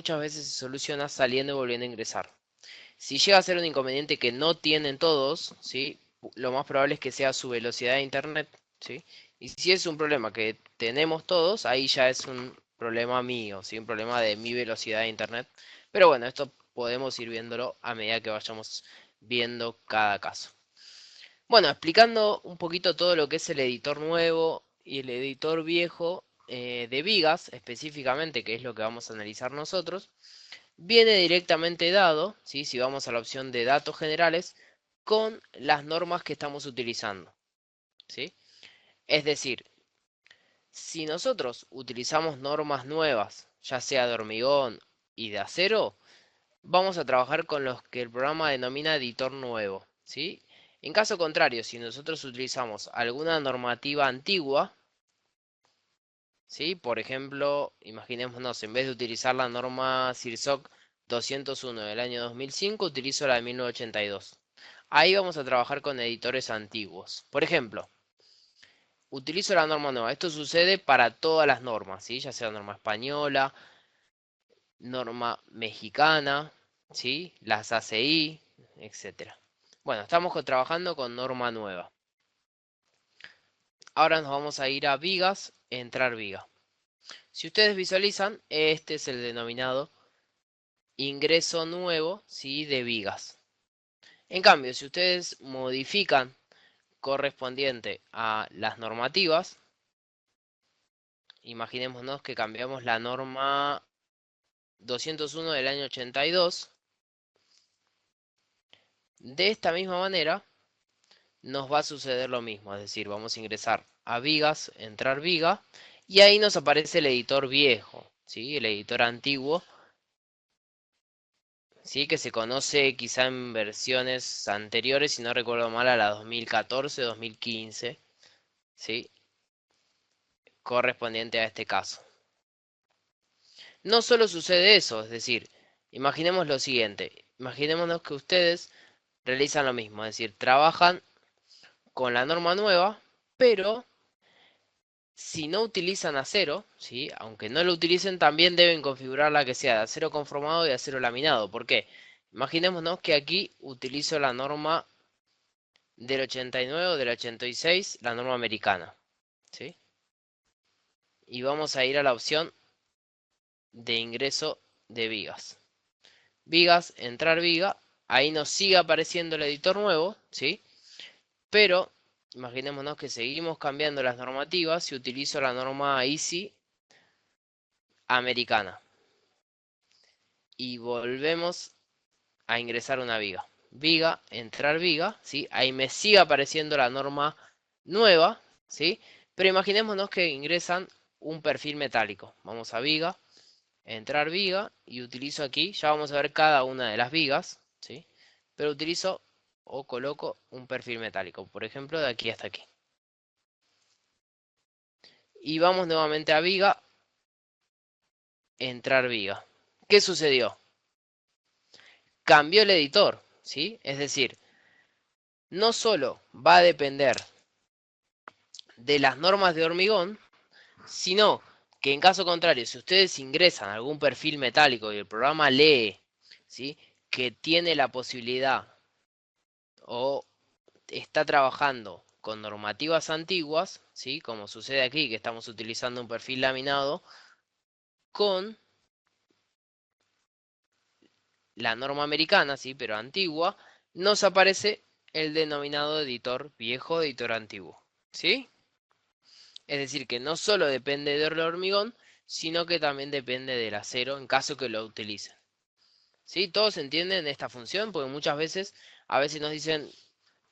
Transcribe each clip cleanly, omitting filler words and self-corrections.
muchas veces se soluciona saliendo y volviendo a ingresar. Si llega a ser un inconveniente que no tienen todos, ¿sí? Lo más probable es que sea su velocidad de internet, ¿sí? Y si es un problema que tenemos todos, ahí ya es un problema mío, ¿sí? Un problema de mi velocidad de internet. Pero bueno, esto podemos ir viéndolo a medida que vayamos viendo cada caso. Bueno, explicando un poquito todo lo que es el editor nuevo y el editor viejo de Vigas, específicamente, que es lo que vamos a analizar nosotros, viene directamente dado, ¿sí? Si vamos a la opción de datos generales, con las normas que estamos utilizando, ¿sí? Es decir, si nosotros utilizamos normas nuevas, ya sea de hormigón y de acero, vamos a trabajar con los que el programa denomina editor nuevo, ¿sí? En caso contrario, si nosotros utilizamos alguna normativa antigua, ¿sí? Por ejemplo, imaginémonos, en vez de utilizar la norma CIRSOC 201 del año 2005, utilizo la de 1982. Ahí vamos a trabajar con editores antiguos. Por ejemplo, utilizo la norma nueva. Esto sucede para todas las normas, ¿sí? Ya sea norma española, norma mexicana, ¿sí? Las ACI, etcétera. Bueno, estamos trabajando con norma nueva. Ahora nos vamos a ir a vigas, entrar viga. Si ustedes visualizan, este es el denominado ingreso nuevo, ¿sí? De vigas. En cambio, si ustedes modifican correspondiente a las normativas, imaginémonos que cambiamos la norma 201 del año 82, de esta misma manera nos va a suceder lo mismo, es decir, vamos a ingresar a vigas, entrar viga, y ahí nos aparece el editor viejo, ¿sí? El editor antiguo, ¿sí? Que se conoce quizá en versiones anteriores, si no recuerdo mal, a la 2014-2015, ¿sí? Correspondiente a este caso. No solo sucede eso, es decir, imaginemos lo siguiente, imaginémonos que ustedes realizan lo mismo, es decir, trabajan con la norma nueva, pero si no utilizan acero, ¿sí? Aunque no lo utilicen, también deben configurar la que sea de acero conformado y acero laminado. ¿Por qué? Imaginémonos que aquí utilizo la norma del 89 o del 86, la norma americana, ¿sí? Y vamos a ir a la opción de ingreso de vigas. Vigas, entrar viga, ahí nos sigue apareciendo el editor nuevo, ¿sí? Pero imaginémonos que seguimos cambiando las normativas y utilizo la norma ISI americana. Y volvemos a ingresar una viga. Viga, entrar viga, ¿sí? Ahí me sigue apareciendo la norma nueva, ¿sí? Pero imaginémonos que ingresan un perfil metálico. Vamos a viga, entrar viga y utilizo aquí, ya vamos a ver cada una de las vigas, ¿sí? Pero utilizo o coloco un perfil metálico, por ejemplo, de aquí hasta aquí. Y vamos nuevamente a viga, entrar viga. ¿Qué sucedió? Cambió el editor, ¿sí? Es decir, no solo va a depender de las normas de hormigón, sino que en caso contrario, si ustedes ingresan algún perfil metálico y el programa lee, ¿sí? Que tiene la posibilidad o está trabajando con normativas antiguas, ¿sí? Como sucede aquí, que estamos utilizando un perfil laminado con la norma americana, ¿sí? Pero antigua, nos aparece el denominado editor viejo, editor antiguo, ¿sí? Es decir, que no solo depende del hormigón, sino que también depende del acero en caso que lo utilicen. ¿Sí? ¿Todos entienden esta función? Porque muchas veces, a veces nos dicen,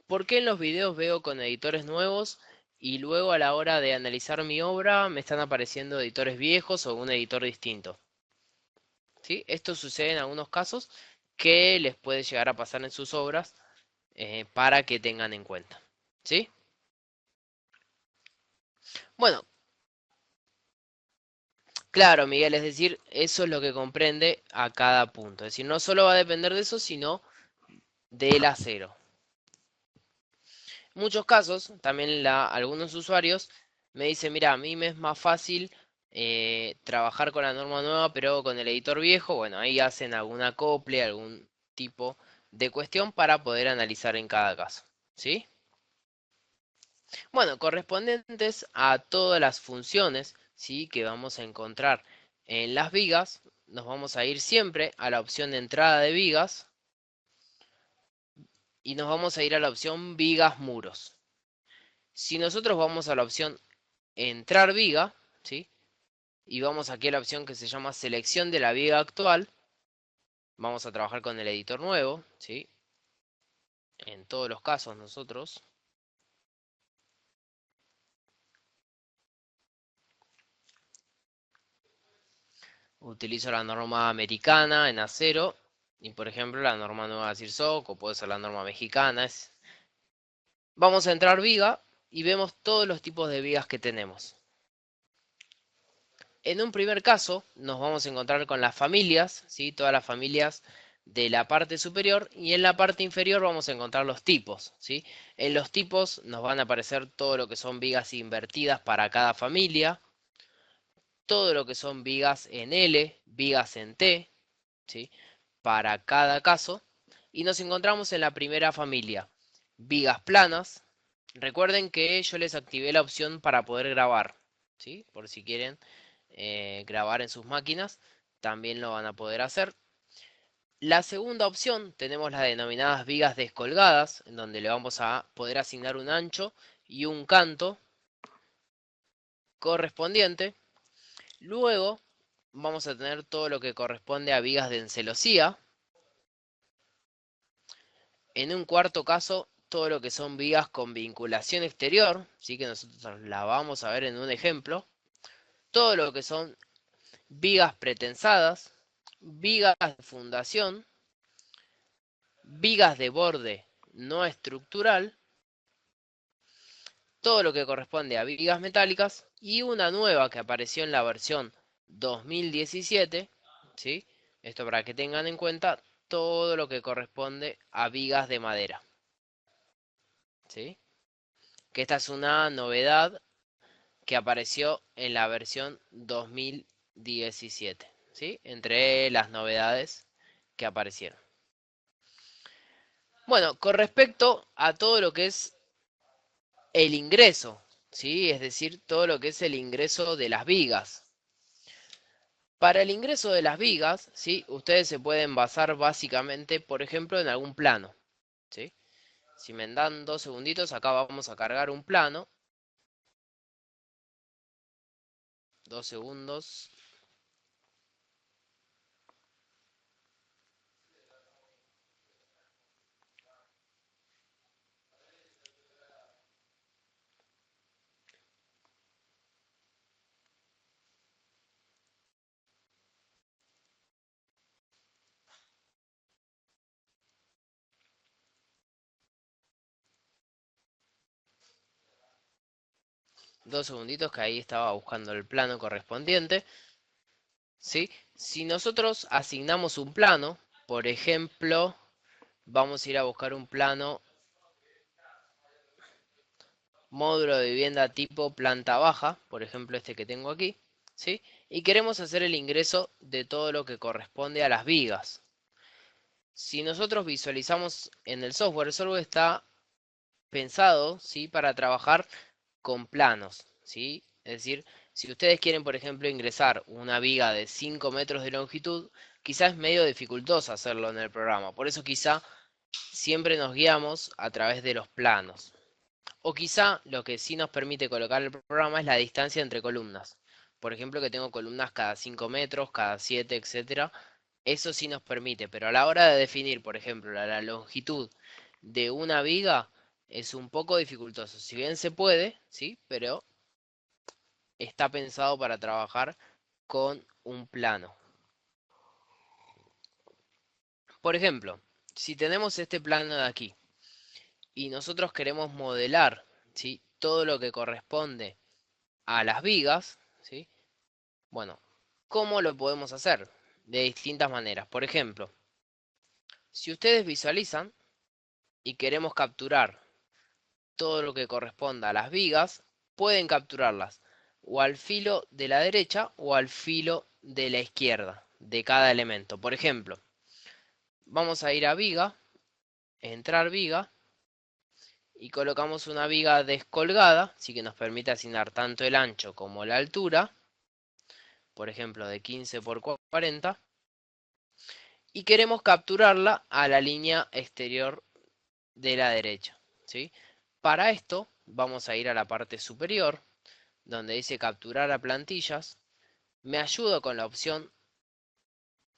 ¿por qué en los videos veo con editores nuevos y luego a la hora de analizar mi obra me están apareciendo editores viejos o un editor distinto? ¿Sí? Esto sucede en algunos casos que les puede llegar a pasar en sus obras para que tengan en cuenta. ¿Sí? Bueno, claro, Miguel, es decir, eso es lo que comprende a cada punto. Es decir, no solo va a depender de eso, sino del acero. En muchos casos, también algunos usuarios me dicen, mira, a mí me es más fácil trabajar con la norma nueva, pero con el editor viejo, bueno, ahí hacen algún acople, algún tipo de cuestión para poder analizar en cada caso. ¿Sí? Bueno, correspondientes a todas las funciones, ¿sí? Que vamos a encontrar en las vigas, nos vamos a ir siempre a la opción de entrada de vigas y nos vamos a ir a la opción vigas muros. Si nosotros vamos a la opción entrar viga, ¿sí? Y vamos aquí a la opción que se llama selección de la viga actual, vamos a trabajar con el editor nuevo, ¿sí? En todos los casos nosotros utilizo la norma americana en acero y por ejemplo la norma nueva de CIRSOC o puede ser la norma mexicana. Vamos a entrar viga y vemos todos los tipos de vigas que tenemos. En un primer caso nos vamos a encontrar con las familias, ¿sí? Todas las familias de la parte superior y en la parte inferior vamos a encontrar los tipos, ¿sí? En los tipos nos van a aparecer todo lo que son vigas invertidas para cada familia, todo lo que son vigas en L, vigas en T, ¿sí? Para cada caso. Y nos encontramos en la primera familia, vigas planas. Recuerden que yo les activé la opción para poder grabar, ¿sí? Por si quieren grabar en sus máquinas, también lo van a poder hacer. La segunda opción tenemos las denominadas vigas descolgadas, en donde le vamos a poder asignar un ancho y un canto correspondiente. Luego vamos a tener todo lo que corresponde a vigas de encelosía. En un cuarto caso, todo lo que son vigas con vinculación exterior, sí que nosotros la vamos a ver en un ejemplo. Todo lo que son vigas pretensadas, vigas de fundación, vigas de borde no estructural, todo lo que corresponde a vigas metálicas y una nueva que apareció en la versión 2017, ¿sí? Esto para que tengan en cuenta todo lo que corresponde a vigas de madera, ¿sí? Que esta es una novedad que apareció en la versión 2017, ¿sí? Entre las novedades que aparecieron. Bueno, con respecto a todo lo que es el ingreso, ¿sí? Es decir, todo lo que es el ingreso de las vigas. Para el ingreso de las vigas, ¿sí? Ustedes se pueden basar básicamente, por ejemplo, en algún plano, ¿sí? Si me dan 2 segunditos, acá vamos a cargar un plano. 2 segundos. 2 segunditos que ahí estaba buscando el plano correspondiente, ¿sí? Si nosotros asignamos un plano, por ejemplo, vamos a ir a buscar un plano módulo de vivienda tipo planta baja, por ejemplo este que tengo aquí, ¿sí? Y queremos hacer el ingreso de todo lo que corresponde a las vigas. Si nosotros visualizamos en el software está pensado, ¿sí? Para trabajar con planos, ¿sí? Es decir, si ustedes quieren, por ejemplo, ingresar una viga de 5 metros de longitud, quizás es medio dificultoso hacerlo en el programa. Por eso quizá siempre nos guiamos a través de los planos. O quizá lo que sí nos permite colocar el programa es la distancia entre columnas. Por ejemplo, que tengo columnas cada 5 metros, cada 7, etcétera. Eso sí nos permite, pero a la hora de definir, por ejemplo, la longitud de una viga es un poco dificultoso. Si bien se puede, ¿sí? Pero está pensado para trabajar con un plano. Por ejemplo, si tenemos este plano de aquí y nosotros queremos modelar, ¿sí? Todo lo que corresponde a las vigas, ¿sí? Bueno, ¿cómo lo podemos hacer? De distintas maneras. Por ejemplo, si ustedes visualizan y queremos capturar todo lo que corresponda a las vigas, pueden capturarlas o al filo de la derecha o al filo de la izquierda de cada elemento. Por ejemplo, vamos a ir a viga, entrar viga, y colocamos una viga descolgada, así que nos permite asignar tanto el ancho como la altura, por ejemplo de 15 por 40, y queremos capturarla a la línea exterior de la derecha, ¿sí? Para esto vamos a ir a la parte superior, donde dice capturar a plantillas. Me ayudo con la opción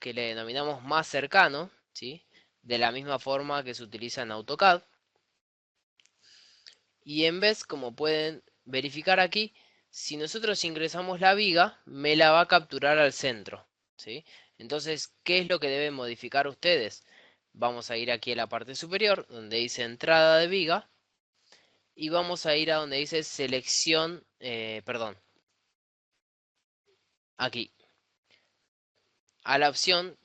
que le denominamos más cercano, ¿sí? De la misma forma que se utiliza en AutoCAD. Y en vez, como pueden verificar aquí, si nosotros ingresamos la viga, me la va a capturar al centro, ¿sí? Entonces, ¿qué es lo que deben modificar ustedes? Vamos a ir aquí a la parte superior, donde dice entrada de viga, y vamos a ir a donde dice selección, perdón, aquí, a la opción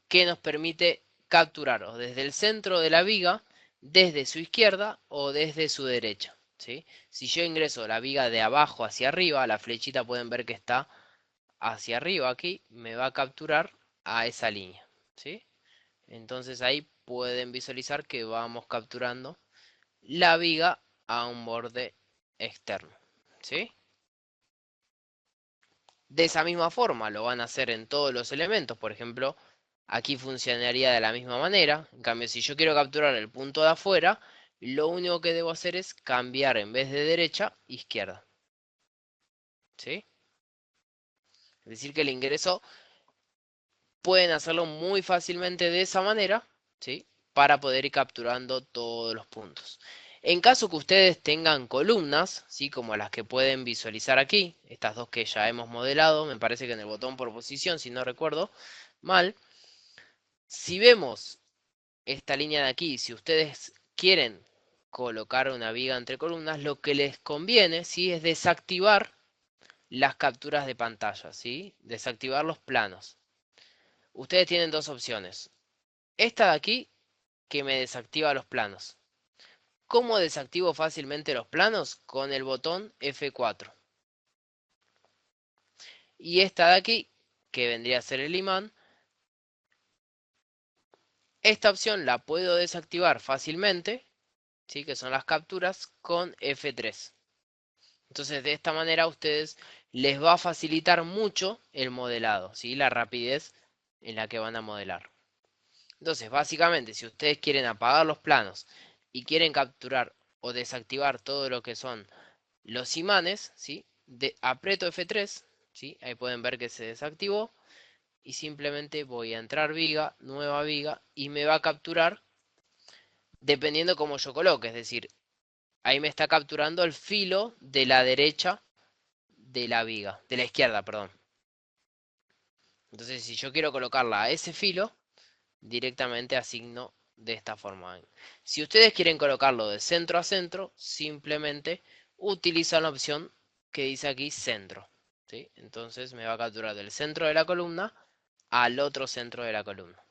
que nos permite capturar o desde el centro de la viga, desde su izquierda o desde su derecha, ¿sí? Si yo ingreso la viga de abajo hacia arriba, la flechita pueden ver que está hacia arriba aquí, me va a capturar a esa línea, ¿sí? Entonces ahí pueden visualizar que vamos capturando la viga a un borde externo, ¿sí? De esa misma forma lo van a hacer en todos los elementos. Por ejemplo, aquí funcionaría de la misma manera. En cambio, si yo quiero capturar el punto de afuera, lo único que debo hacer es cambiar en vez de derecha, izquierda. ¿Sí? Es decir, que el ingreso pueden hacerlo muy fácilmente de esa manera, ¿sí? Para poder ir capturando todos los puntos. En caso que ustedes tengan columnas, ¿sí? Como las que pueden visualizar aquí, estas dos que ya hemos modelado, me parece que en el botón por posición, si no recuerdo mal, si vemos esta línea de aquí, si ustedes quieren colocar una viga entre columnas, lo que les conviene, ¿sí? Es desactivar las capturas de pantalla, ¿sí? Desactivar los planos. Ustedes tienen dos opciones. Esta de aquí, que me desactiva los planos. ¿Cómo desactivo fácilmente los planos? Con el botón F4. Y esta de aquí, que vendría a ser el imán, esta opción la puedo desactivar fácilmente, ¿sí? Que son las capturas, con F3. Entonces de esta manera a ustedes les va a facilitar mucho el modelado, ¿sí? La rapidez en la que van a modelar. Entonces básicamente si ustedes quieren apagar los planos y quieren capturar o desactivar todo lo que son los imanes, ¿sí? Aprieto F3, ¿sí? Ahí pueden ver que se desactivó y simplemente voy a entrar viga, nueva viga y me va a capturar dependiendo cómo yo coloque, es decir, ahí me está capturando el filo de la derecha de la viga, de la izquierda, perdón. Entonces, si yo quiero colocarla a ese filo, directamente asigno de esta forma. Si ustedes quieren colocarlo de centro a centro, simplemente utilizan la opción que dice aquí centro, ¿sí? Entonces me va a capturar del centro de la columna al otro centro de la columna.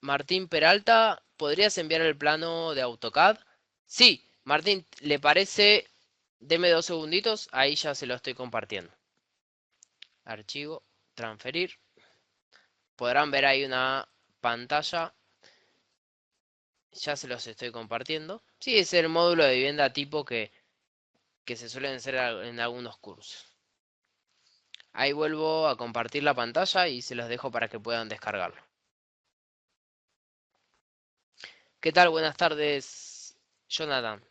Martín Peralta, ¿podrías enviar el plano de AutoCAD? Sí, Martín, ¿le parece? Deme 2 segunditos, ahí ya se lo estoy compartiendo. Archivo, transferir. Podrán ver ahí una pantalla. Ya se los estoy compartiendo. Sí, es el módulo de vivienda tipo que se suelen hacer en algunos cursos. Ahí vuelvo a compartir la pantalla y se los dejo para que puedan descargarlo. ¿Qué tal? Buenas tardes, Jonathan.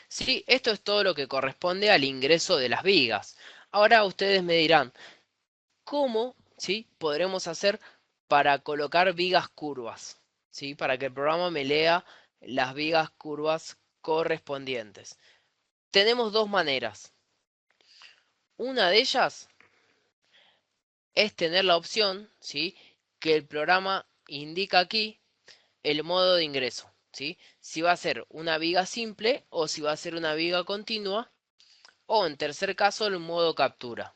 Sí, esto es todo lo que corresponde al ingreso de las vigas. Ahora ustedes me dirán, ¿cómo, sí, podremos hacer para colocar vigas curvas? ¿Sí? Para que el programa me lea las vigas curvas correspondientes. Tenemos dos maneras. Una de ellas es tener la opción, ¿sí? Que el programa indica aquí el modo de ingreso, ¿sí? Si va a ser una viga simple o si va a ser una viga continua o en tercer caso el modo captura.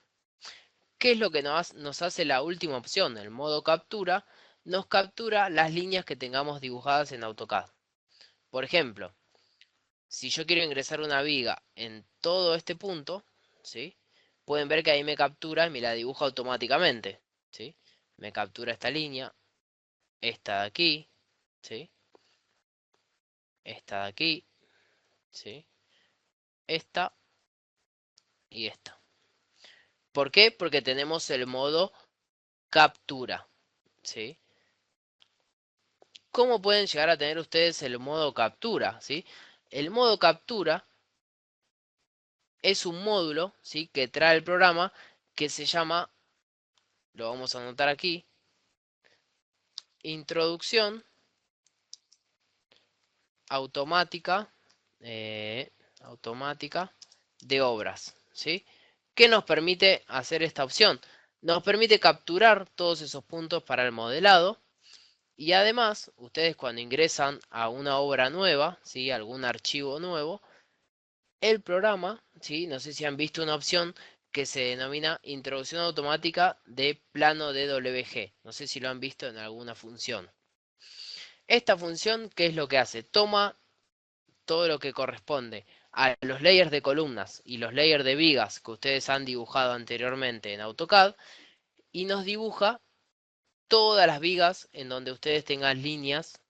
¿Qué es lo que nos hace la última opción? El modo captura nos captura las líneas que tengamos dibujadas en AutoCAD. Por ejemplo, Si yo quiero ingresar una viga en todo este punto, ¿sí? Pueden ver que ahí me captura y me la dibuja automáticamente, ¿sí? Me captura esta línea, esta de aquí, ¿sí? Esta de aquí, ¿sí? Esta y esta. ¿Por qué? Porque tenemos el modo captura, ¿sí? ¿Cómo pueden llegar a tener ustedes el modo captura, ¿sí? El modo captura es un módulo, ¿sí? Que trae el programa que se llama, lo vamos a anotar aquí, introducción automática, eh, automática de obras, ¿sí? ¿Qué nos permite hacer esta opción? Nos permite capturar todos esos puntos para el modelado y además, ustedes cuando ingresan a una obra nueva, ¿sí? Algún archivo nuevo, el programa, ¿sí? No sé si han visto una opción que se denomina introducción automática de plano DWG. No sé si lo han visto en alguna función. Esta función, ¿qué es lo que hace? Toma todo lo que corresponde a los layers de columnas y los layers de vigas que ustedes han dibujado anteriormente en AutoCAD y nos dibuja todas las vigas en donde ustedes tengan líneas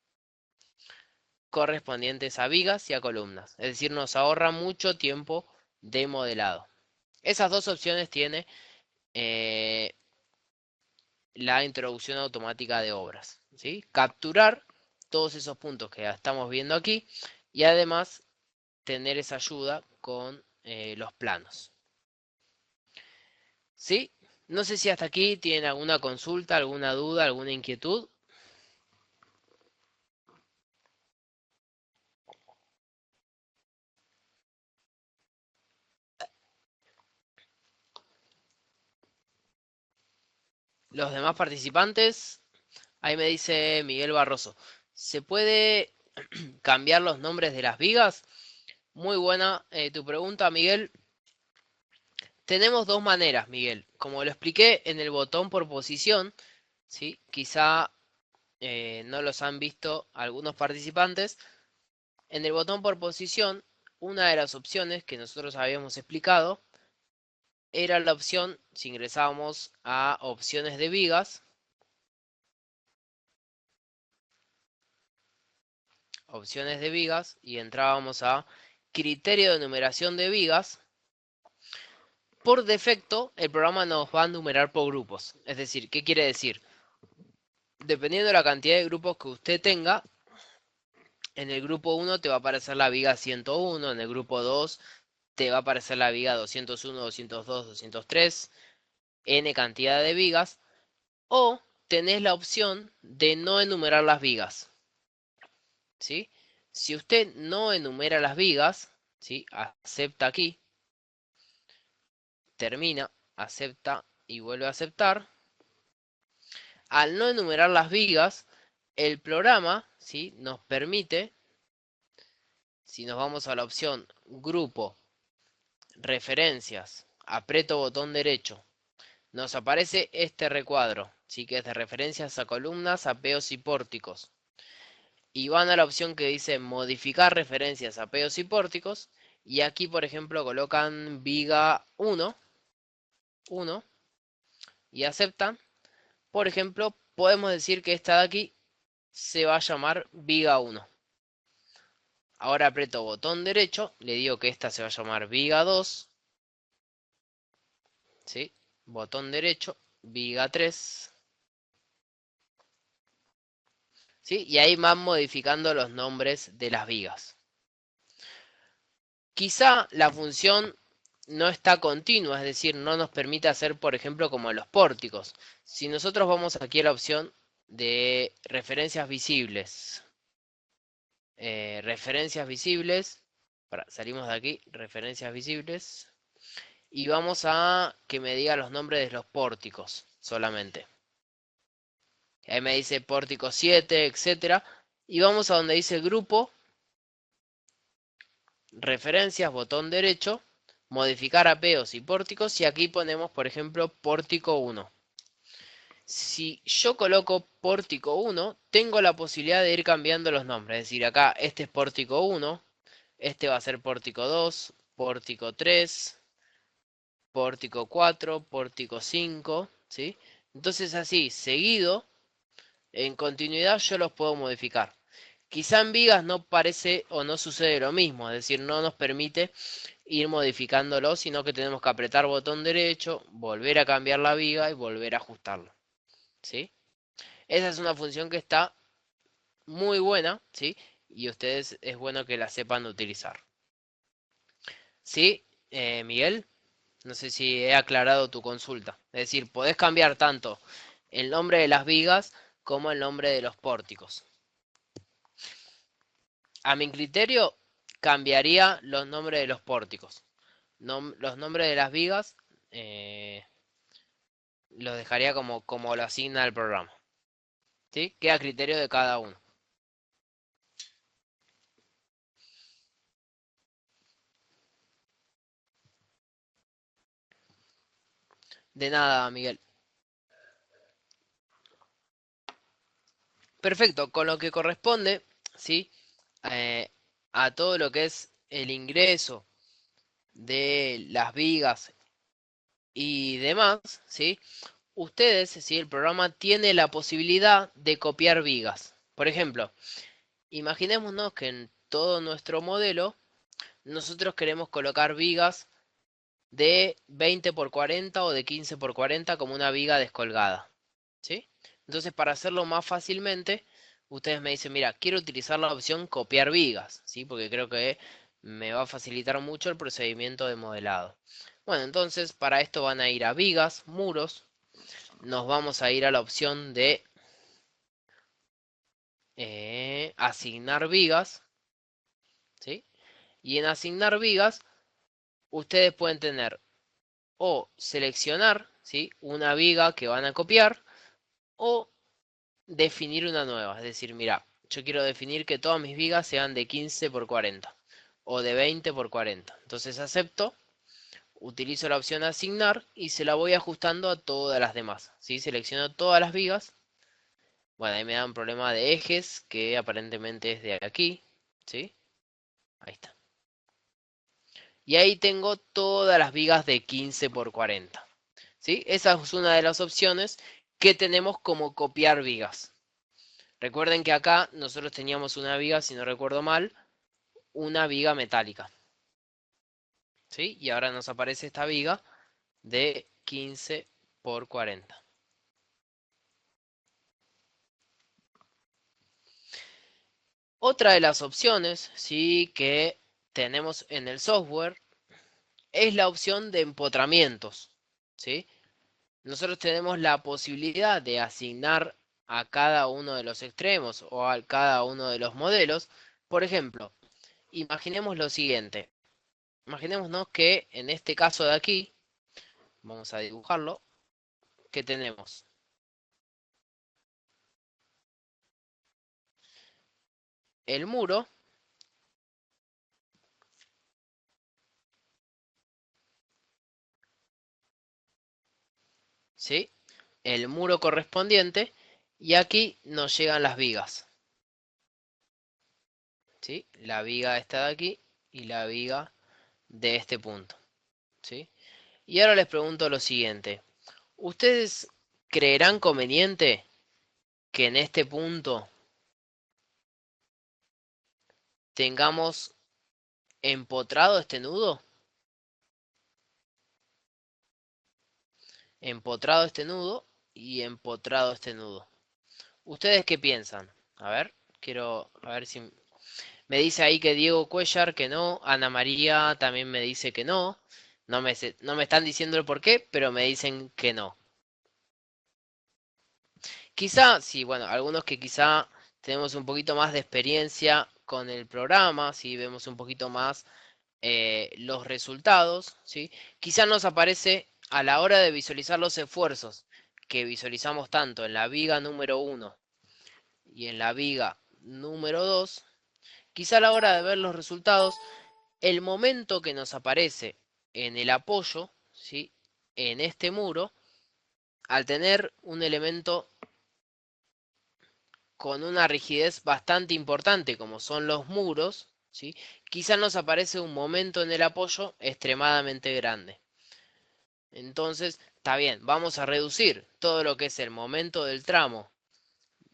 correspondientes a vigas y a columnas. Es decir, nos ahorra mucho tiempo de modelado. Esas dos opciones tiene eh, la introducción automática de obras, ¿sí? Capturar todos esos puntos que estamos viendo aquí y además tener esa ayuda con los planos. ¿Sí? No sé si hasta aquí tienen alguna consulta, alguna duda, alguna inquietud. Los demás participantes, ahí me dice Miguel Barroso, ¿se puede cambiar los nombres de las vigas? Muy buena tu pregunta, Miguel. Tenemos dos maneras, Miguel. Como lo expliqué en el botón por posición, ¿sí? Quizá no los han visto algunos participantes. En el botón por posición, una de las opciones que nosotros habíamos explicado era la opción, si ingresábamos a opciones de vigas, y entrábamos a criterio de numeración de vigas, por defecto el programa nos va a numerar por grupos. Es decir, ¿qué quiere decir? Dependiendo de la cantidad de grupos que usted tenga, en el grupo 1 te va a aparecer la viga 101, en el grupo 2 te va a aparecer la viga 201, 202, 203, n cantidad de vigas, o tenés la opción de no enumerar las vigas, ¿sí? Si usted no enumera las vigas, ¿sí? Acepta aquí, termina, acepta y vuelve a aceptar. Al no enumerar las vigas, el programa, ¿sí? Nos permite, si nos vamos a la opción grupo, referencias, aprieto botón derecho, nos aparece este recuadro, ¿sí? Que es de referencias a columnas, apeos y pórticos. Y van a la opción que dice modificar referencias, apeos y pórticos. Y aquí, por ejemplo, colocan viga 1 y aceptan. Por ejemplo, podemos decir que esta de aquí se va a llamar viga 1. Ahora aprieto botón derecho, le digo que esta se va a llamar viga 2. ¿Sí? Botón derecho, viga 3. ¿Sí? Y ahí van modificando los nombres de las vigas. Quizá la función no está continua, es decir, no nos permite hacer, por ejemplo, como los pórticos. Si nosotros vamos aquí a la opción de referencias visibles, salimos de aquí, referencias visibles, y vamos a que me diga los nombres de los pórticos solamente. Ahí me dice pórtico 7, etcétera, y vamos a donde dice grupo, referencias, botón derecho, modificar apeos y pórticos, y aquí ponemos, por ejemplo, pórtico 1. Si yo coloco pórtico 1, tengo la posibilidad de ir cambiando los nombres. Es decir, acá este es pórtico 1, Este va a ser pórtico 2, pórtico 3, pórtico 4, pórtico 5, ¿sí? Entonces así, seguido, en continuidad yo los puedo modificar. Quizá en vigas no parece o no sucede lo mismo, es decir, no nos permite ir modificándolo, sino que tenemos que apretar botón derecho, volver a cambiar la viga y volver a ajustarlo, ¿sí? Esa es una función que está muy buena, ¿sí? Y ustedes es bueno que la sepan utilizar. ¿Sí, Miguel? No sé si he aclarado tu consulta. Es decir, podés cambiar tanto el nombre de las vigas como el nombre de los pórticos. A mi criterio, cambiaría los nombres de los pórticos. Los nombres de las vigas eh, los dejaría como lo asigna el programa. ¿Sí? Queda a criterio de cada uno. De nada, Miguel. Perfecto, con lo que corresponde, ¿sí? Eh, a todo lo que es el ingreso de las vigas y demás, ¿sí? Ustedes, si el programa tiene la posibilidad de copiar vigas. Por ejemplo, imaginémonos que en todo nuestro modelo nosotros queremos colocar vigas de 20 por 40 o de 15 por 40 como una viga descolgada, ¿sí? Entonces, para hacerlo más fácilmente, ustedes me dicen, mira, quiero utilizar la opción copiar vigas, ¿sí? Porque creo que me va a facilitar mucho el procedimiento de modelado. Bueno, entonces para esto van a ir a vigas, muros, nos vamos a ir a la opción de asignar vigas, ¿sí? Y en asignar vigas, ustedes pueden tener o seleccionar, ¿sí? Una viga que van a copiar o definir una nueva. Es decir, mira, yo quiero definir que todas mis vigas sean de 15 por 40 o de 20 por 40. Entonces acepto, utilizo la opción asignar y se la voy ajustando a todas las demás, ¿sí? Selecciono todas las vigas. Bueno, ahí me da un problema de ejes que aparentemente es de aquí, ¿sí? Ahí está. Y ahí tengo todas las vigas de 15 por 40. ¿Sí? Esa es una de las opciones que tenemos como copiar vigas. Recuerden que acá nosotros teníamos una viga, si no recuerdo mal, una viga metálica. ¿Sí? Y ahora nos aparece esta viga de 15 por 40. Otra de las opciones, sí, que tenemos en el software es la opción de empotramientos, ¿sí? Nosotros tenemos la posibilidad de asignar a cada uno de los extremos o a cada uno de los modelos. Por ejemplo, imaginemos lo siguiente. Imaginémonos que en este caso de aquí, vamos a dibujarlo, que tenemos el muro, ¿sí? El muro correspondiente y aquí nos llegan las vigas, ¿sí? La viga está de aquí y la viga de este punto, ¿sí? Y ahora les pregunto lo siguiente. ¿Ustedes creerán conveniente que en este punto tengamos empotrado este nudo? Empotrado este nudo y empotrado este nudo. ¿Ustedes qué piensan? A ver, quiero a ver si me dice ahí que Diego Cuellar que no, Ana María también me dice que no. No me están diciendo el por qué, pero me dicen que no. Quizá, sí, bueno, algunos que quizá tenemos un poquito más de experiencia con el programa, si vemos un poquito más los resultados, ¿sí? Quizá nos aparece a la hora de visualizar los esfuerzos que visualizamos tanto en la viga número 1 y en la viga número 2, quizá a la hora de ver los resultados, el momento que nos aparece en el apoyo, ¿sí? En este muro, al tener un elemento con una rigidez bastante importante como son los muros, ¿sí? Quizá nos aparece un momento en el apoyo extremadamente grande. Entonces, está bien, vamos a reducir todo lo que es el momento del tramo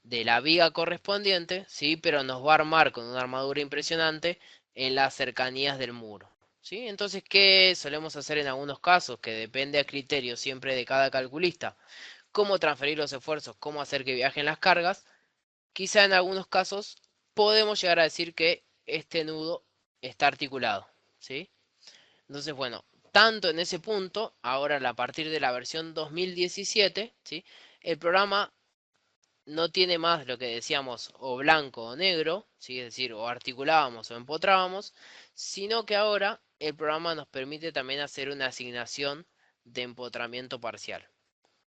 de la viga correspondiente, ¿sí? Pero nos va a armar con una armadura impresionante en las cercanías del muro, ¿sí? Entonces, ¿qué solemos hacer en algunos casos? Que depende a criterio siempre de cada calculista. Cómo transferir los esfuerzos, cómo hacer que viajen las cargas. Quizá en algunos casos podemos llegar a decir que este nudo está articulado, ¿sí? Entonces, bueno, tanto en ese punto, ahora a partir de la versión 2017, ¿sí? El programa no tiene más lo que decíamos o blanco o negro, ¿sí? Es decir, o articulábamos o empotrábamos, sino que ahora el programa nos permite también hacer una asignación de empotramiento parcial,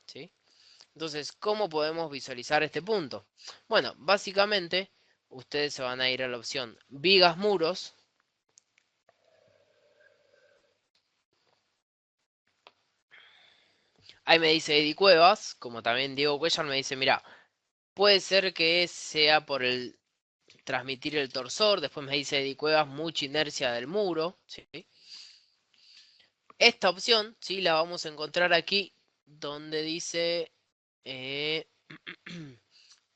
¿sí? Entonces, ¿cómo podemos visualizar este punto? Bueno, básicamente ustedes se van a ir a la opción vigas muros. Ahí me dice Eddie Cuevas, como también Diego Cuellar me dice, mira, puede ser que sea por el transmitir el torsor, después me dice Eddie Cuevas, mucha inercia del muro, ¿sí? Esta opción, ¿sí? La vamos a encontrar aquí donde dice eh,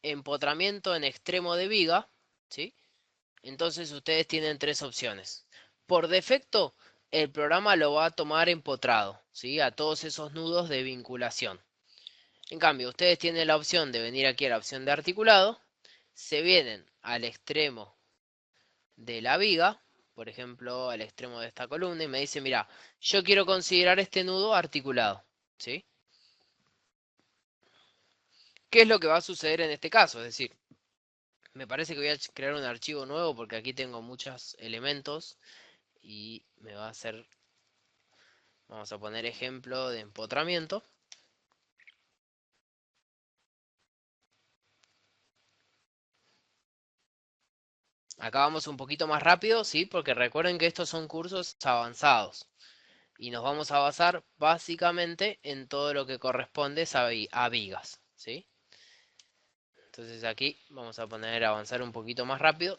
empotramiento en extremo de viga, ¿sí? Entonces ustedes tienen tres opciones. Por defecto, el programa lo va a tomar empotrado, ¿sí? A todos esos nudos de vinculación. En cambio, ustedes tienen la opción de venir aquí a la opción de articulado, se vienen al extremo de la viga, por ejemplo, al extremo de esta columna, y me dicen, mira, yo quiero considerar este nudo articulado, ¿sí? ¿Qué es lo que va a suceder en este caso? Es decir, me parece que voy a crear un archivo nuevo porque aquí tengo muchos elementos y me va a hacer, vamos a poner ejemplo de empotramiento. Acá vamos un poquito más rápido, ¿sí? Porque recuerden que estos son cursos avanzados y nos vamos a basar básicamente en todo lo que corresponde a vigas, ¿sí? Entonces aquí vamos a poner avanzar un poquito más rápido.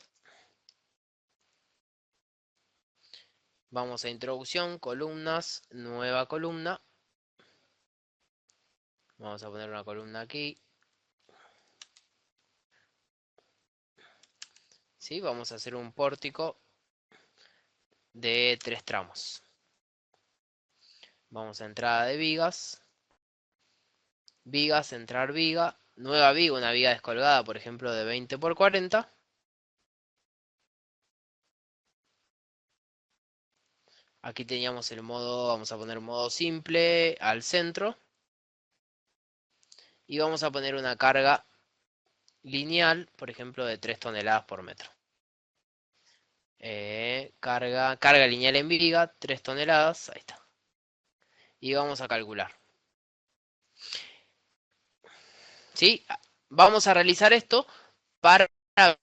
Vamos a introducción, columnas, nueva columna. Vamos a poner una columna aquí. ¿Sí? Vamos a hacer un pórtico de 3 tramos. Vamos a entrada de vigas. Vigas, entrar viga. Nueva viga, una viga descolgada, por ejemplo, de 20 por 40. Aquí teníamos el modo, vamos a poner modo simple al centro. Y vamos a poner una carga lineal, por ejemplo, de 3 toneladas por metro. Carga lineal en viga, 3 toneladas. Ahí está. Y vamos a calcular. ¿Sí? Vamos a realizar esto para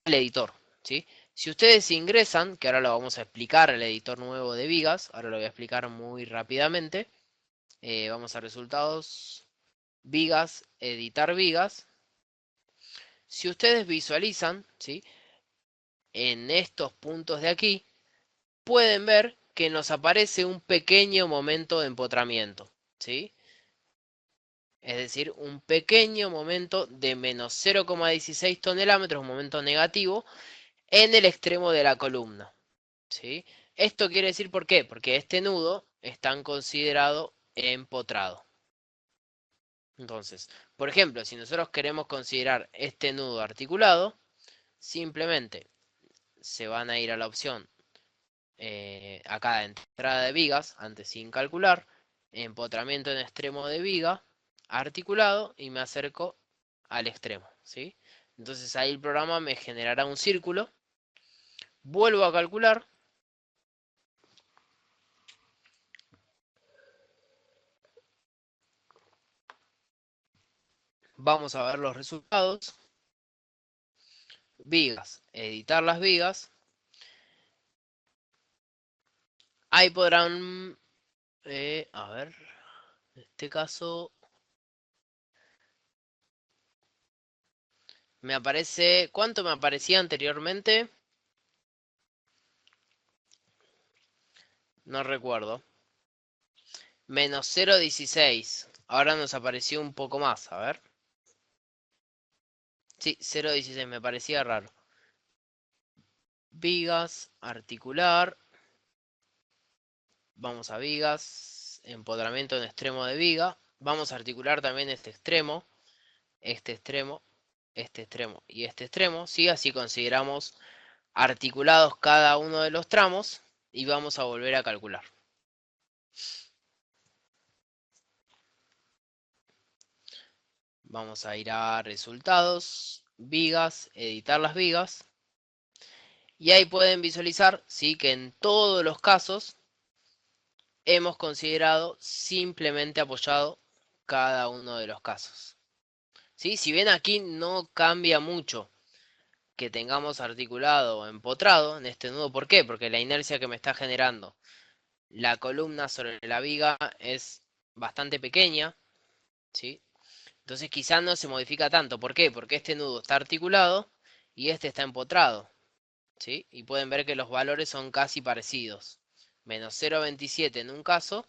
el editor. ¿Sí? Si ustedes ingresan, que ahora lo vamos a explicar, el editor nuevo de vigas, ahora lo voy a explicar muy rápidamente. Vamos a resultados, vigas, editar vigas. Si ustedes visualizan, ¿sí? En estos puntos de aquí, pueden ver que nos aparece un pequeño momento de empotramiento. ¿Sí? Es decir, un pequeño momento de menos 0,16 tonelómetros, un momento negativo, en el extremo de la columna. ¿Sí? Esto quiere decir ¿por qué? Porque este nudo está considerado empotrado. Entonces, por ejemplo, si nosotros queremos considerar este nudo articulado, simplemente se van a ir a la opción acá de entrada de vigas, antes sin calcular, empotramiento en extremo de viga, articulado, y me acerco al extremo, ¿sí? Entonces ahí el programa me generará un círculo, vuelvo a calcular, vamos a ver los resultados, vigas, editar las vigas, ahí podrán, a ver, en este caso me aparece, ¿cuánto me aparecía anteriormente? No recuerdo. Menos 0,16. Ahora nos apareció un poco más, a ver. Sí, 0,16, me parecía raro. Vigas, articular. Vamos a vigas. Empoderamiento en extremo de viga. Vamos a articular también este extremo, este extremo, este extremo y este extremo. ¿Sí? Así consideramos articulados cada uno de los tramos y vamos a volver a calcular. Vamos a ir a resultados, vigas, editar las vigas. Y ahí pueden visualizar, sí, que en todos los casos hemos considerado simplemente apoyado cada uno de los casos. ¿Sí? Si bien aquí no cambia mucho que tengamos articulado o empotrado en este nudo, ¿por qué? Porque la inercia que me está generando la columna sobre la viga es bastante pequeña, ¿sí? Entonces quizás no se modifica tanto. ¿Por qué? Porque este nudo está articulado y este está empotrado, ¿sí? Y pueden ver que los valores son casi parecidos. Menos 0,27 en un caso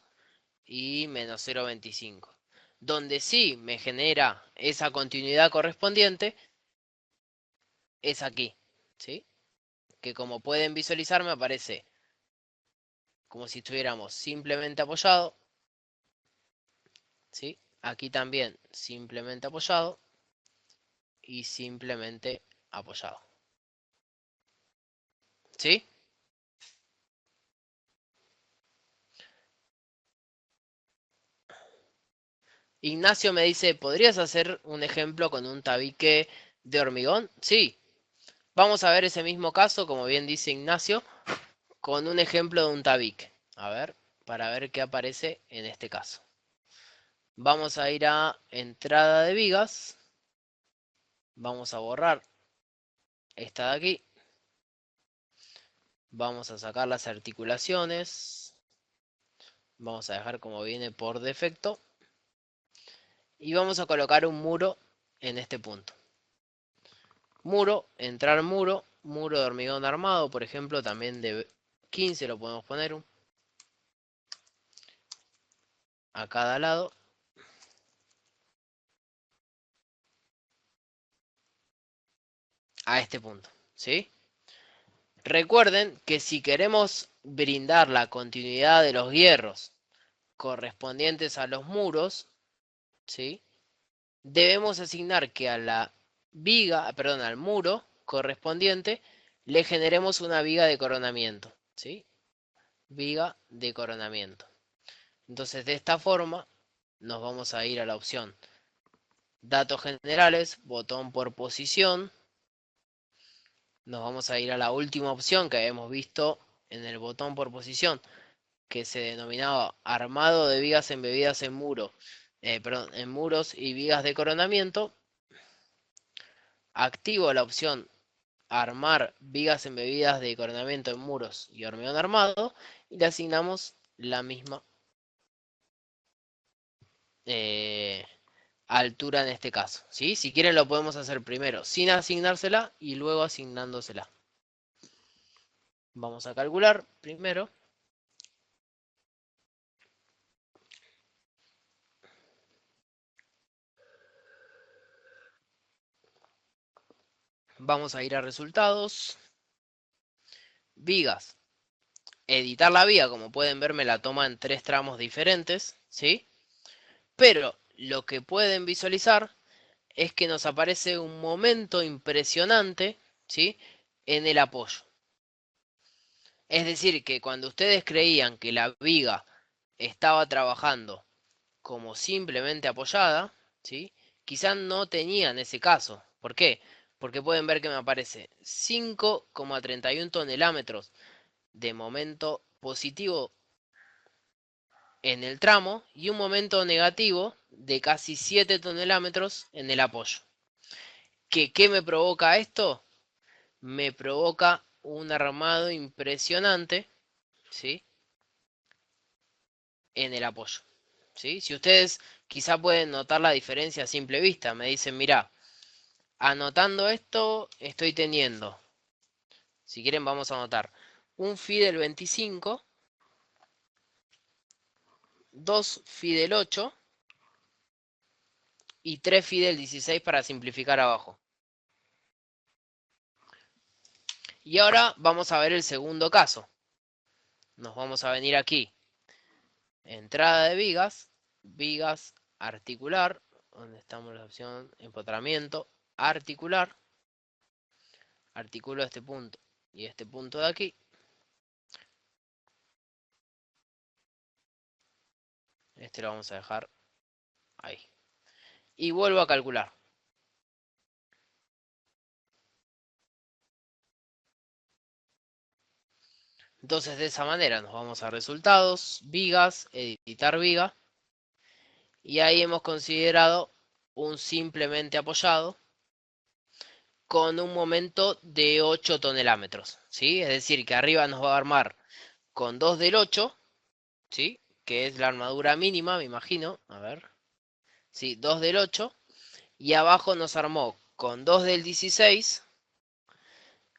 y menos 0,25. Donde sí me genera esa continuidad correspondiente es aquí, ¿sí? Que como pueden visualizar me aparece como si estuviéramos simplemente apoyado, ¿sí? Aquí también simplemente apoyado y simplemente apoyado, ¿sí? Ignacio me dice, ¿podrías hacer un ejemplo con un tabique de hormigón? Sí, vamos a ver ese mismo caso, como bien dice Ignacio, con un ejemplo de un tabique. A ver, para ver qué aparece en este caso. Vamos a ir a entrada de vigas. Vamos a borrar esta de aquí. Vamos a sacar las articulaciones. Vamos a dejar como viene por defecto. Y vamos a colocar un muro en este punto. Muro, entrar muro, muro de hormigón armado, por ejemplo, también de 15 lo podemos poner a cada lado. A este punto, ¿sí? Recuerden que si queremos brindar la continuidad de los hierros correspondientes a los muros, ¿sí? Debemos asignar que a la viga, perdón, al muro correspondiente le generemos una viga de coronamiento, ¿sí? Viga de coronamiento. Entonces, de esta forma, nos vamos a ir a la opción datos generales, botón por posición. Nos vamos a ir a la última opción que habíamos visto en el botón por posición, que se denominaba armado de vigas embebidas en muro, perdón, en muros y vigas de coronamiento. Activo la opción armar vigas embebidas de coronamiento en muros y hormigón armado y le asignamos la misma eh, altura en este caso, ¿sí? Si quieren lo podemos hacer primero sin asignársela y luego asignándosela. Vamos a calcular primero. Vamos a ir a resultados. Vigas. Editar la viga, como pueden ver, me la toma en 3 tramos diferentes, ¿sí? Pero lo que pueden visualizar es que nos aparece un momento impresionante, ¿sí? En el apoyo. Es decir, que cuando ustedes creían que la viga estaba trabajando como simplemente apoyada, ¿sí? Quizás no tenían ese caso. ¿Por qué? Porque pueden ver que me aparece 5,31 tonelámetros de momento positivo en el tramo y un momento negativo de casi 7 tonelámetros en el apoyo. ¿Qué me provoca esto? Me provoca un armado impresionante, ¿sí? En el apoyo, ¿sí? Si ustedes quizá pueden notar la diferencia a simple vista, me dicen, mira, anotando esto estoy teniendo, si quieren vamos a anotar, un phi del 25, 2 phi del 8 y 3 phi del 16 para simplificar abajo. Y ahora vamos a ver el segundo caso. Nos vamos a venir aquí. Entrada de vigas, vigas articular, donde estamos la opción empotramiento articular. Articulo este punto y este punto de aquí. Este lo vamos a dejar ahí. Y vuelvo a calcular. Entonces de esa manera nos vamos a resultados, vigas, editar viga. Y ahí hemos considerado un simplemente apoyado con un momento de 8 tonelámetros, ¿sí? Es decir, que arriba nos va a armar con 2 del 8, ¿sí? Que es la armadura mínima, me imagino. A ver. Sí, 2 del 8. Y abajo nos armó con 2 del 16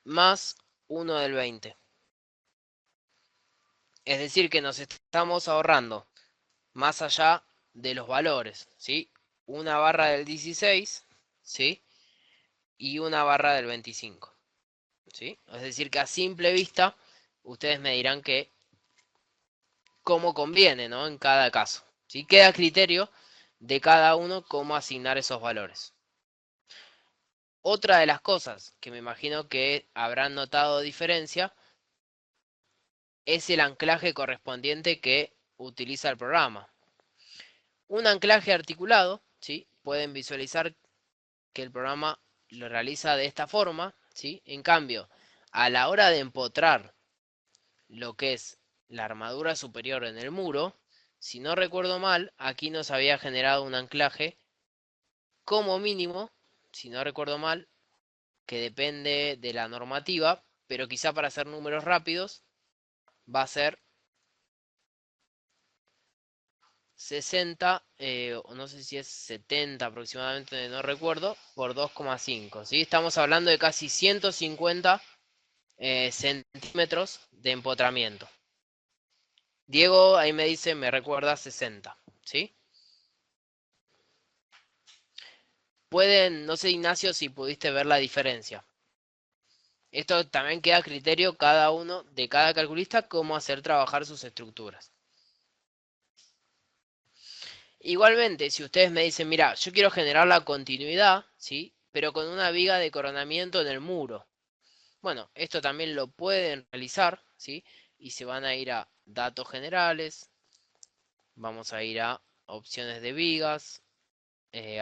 más 1 del 20. Es decir, que nos estamos ahorrando más allá de los valores, ¿sí? Una barra del 16, ¿sí? Y una barra del 25, ¿sí? Es decir, que a simple vista ustedes me dirán que cómo conviene, ¿no? En cada caso. ¿Sí? Queda a criterio de cada uno cómo asignar esos valores. Otra de las cosas que me imagino que habrán notado diferencia es el anclaje correspondiente que utiliza el programa. Un anclaje articulado, ¿sí? Pueden visualizar que el programa lo realiza de esta forma, ¿sí? En cambio, a la hora de empotrar lo que es la armadura superior en el muro, si no recuerdo mal, aquí nos había generado un anclaje como mínimo, si no recuerdo mal, que depende de la normativa, pero quizá para hacer números rápidos va a ser 60, o no sé si es 70 aproximadamente, no recuerdo, por 2,5. ¿Sí? Estamos hablando de casi 150 centímetros de empotramiento. Diego ahí me dice, me recuerda 60, ¿sí? Pueden, no sé Ignacio si pudiste ver la diferencia. Esto también queda a criterio cada uno de cada calculista cómo hacer trabajar sus estructuras. Igualmente, si ustedes me dicen, mira, yo quiero generar la continuidad, ¿sí? Pero con una viga de coronamiento en el muro. Bueno, esto también lo pueden realizar, ¿sí? Y se van a ir a datos generales, vamos a ir a opciones de vigas,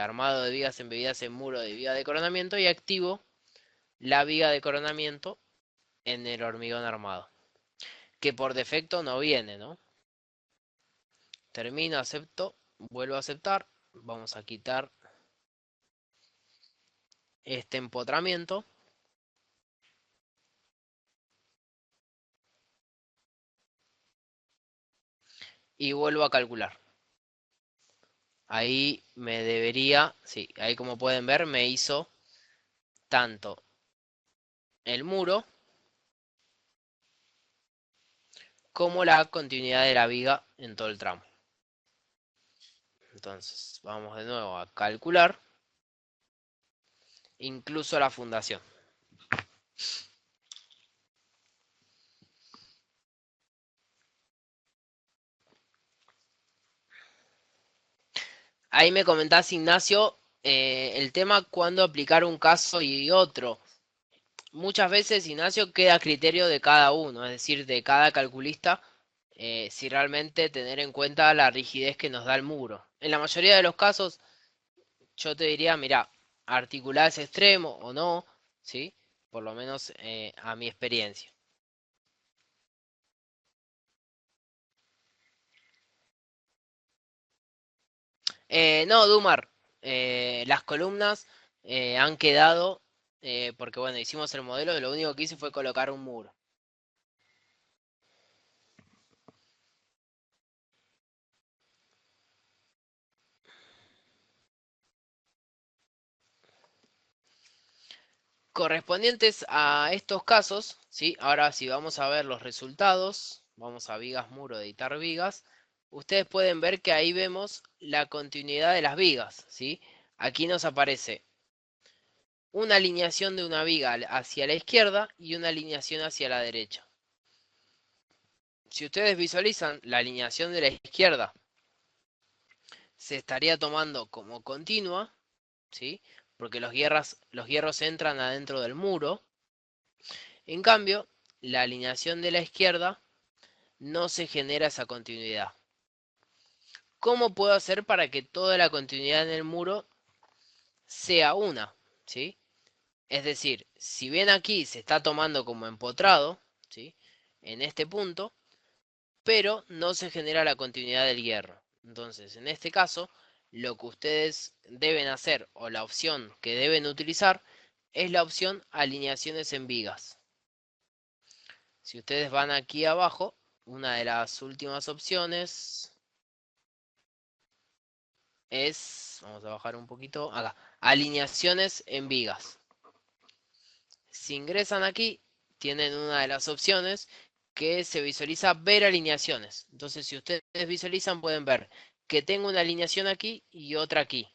armado de vigas embebidas en muro de viga de coronamiento y activo la viga de coronamiento en el hormigón armado, que por defecto no viene, ¿no? Termino, acepto, vuelvo a aceptar, vamos a quitar este empotramiento y vuelvo a calcular. Ahí me debería, sí, ahí como pueden ver me hizo tanto el muro como la continuidad de la viga en todo el tramo. Entonces vamos de nuevo a calcular, incluso la fundación. Ahí me comentás, Ignacio, el tema cuando aplicar un caso y otro. Muchas veces, Ignacio, queda a criterio de cada uno, es decir, de cada calculista, si realmente tener en cuenta la rigidez que nos da el muro. En la mayoría de los casos, yo te diría, mira, articular ese extremo o no, ¿sí? Por lo menos a mi experiencia. No, Dumar, las columnas han quedado, porque bueno, hicimos el modelo y lo único que hice fue colocar un muro. Correspondientes a estos casos, ¿sí? Ahora si vamos a ver los resultados, vamos a vigas, muro, editar vigas, ustedes pueden ver que ahí vemos la continuidad de las vigas, ¿sí? Aquí nos aparece una alineación de una viga hacia la izquierda y una alineación hacia la derecha. Si ustedes visualizan la alineación de la izquierda, se estaría tomando como continua, ¿sí? Porque los hierros entran adentro del muro. En cambio, la alineación de la izquierda no se genera esa continuidad. ¿Cómo puedo hacer para que toda la continuidad en el muro sea una? ¿Sí? Es decir, si bien aquí se está tomando como empotrado, ¿sí? En este punto, pero no se genera la continuidad del hierro. Entonces, en este caso, lo que ustedes deben hacer o la opción que deben utilizar es la opción alineaciones en vigas. Si ustedes van aquí abajo, una de las últimas opciones es, vamos a bajar un poquito, acá, alineaciones en vigas. Si ingresan aquí, tienen una de las opciones que se visualiza ver alineaciones. Entonces, si ustedes visualizan, pueden ver que tengo una alineación aquí y otra aquí.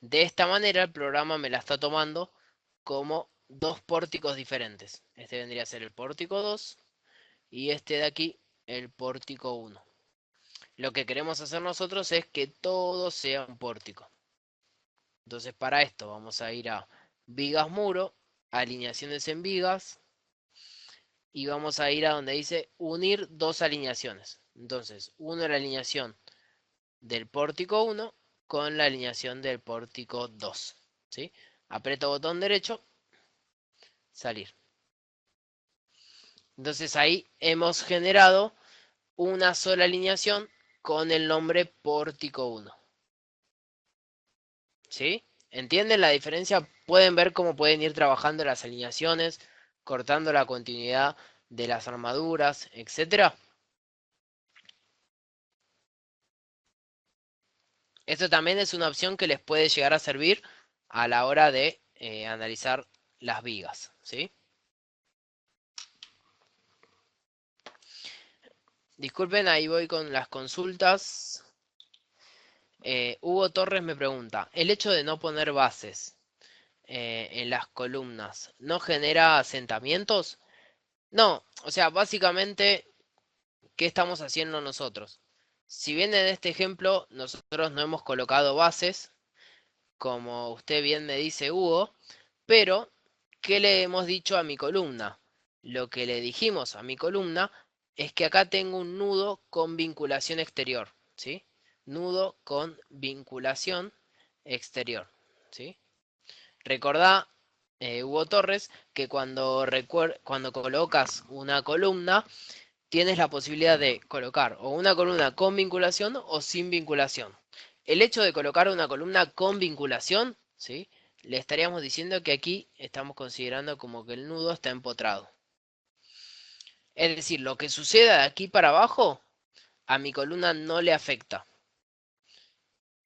De esta manera, el programa me la está tomando como dos pórticos diferentes. Este vendría a ser el pórtico 2 y este de aquí, el pórtico 1. Lo que queremos hacer nosotros es que todo sea un pórtico. Entonces, para esto vamos a ir a vigas muro, alineaciones en vigas, y vamos a ir a donde dice unir dos alineaciones. Entonces, uno la alineación del pórtico 1 con la alineación del pórtico 2. ¿Sí? Aprieto botón derecho, salir. Entonces ahí hemos generado una sola alineación con el nombre pórtico 1. ¿Sí? ¿Entienden la diferencia? Pueden ver cómo pueden ir trabajando las alineaciones, cortando la continuidad de las armaduras, etcétera. Esto también es una opción que les puede llegar a servir a la hora de analizar las vigas, ¿sí? Disculpen, ahí voy con las consultas. Hugo Torres me pregunta, ¿el hecho de no poner bases en las columnas no genera asentamientos? No, o sea, básicamente, ¿qué estamos haciendo nosotros? Si bien en este ejemplo nosotros no hemos colocado bases, como usted bien me dice, Hugo, pero ¿qué le hemos dicho a mi columna? Lo que le dijimos a mi columna es que acá tengo un nudo con vinculación exterior, ¿sí? Nudo con vinculación exterior, ¿sí? Recordá, Hugo Torres, que cuando colocas una columna, tienes la posibilidad de colocar o una columna con vinculación o sin vinculación. El hecho de colocar una columna con vinculación, ¿sí? Le estaríamos diciendo que aquí estamos considerando como que el nudo está empotrado. Es decir, lo que suceda de aquí para abajo, a mi columna no le afecta.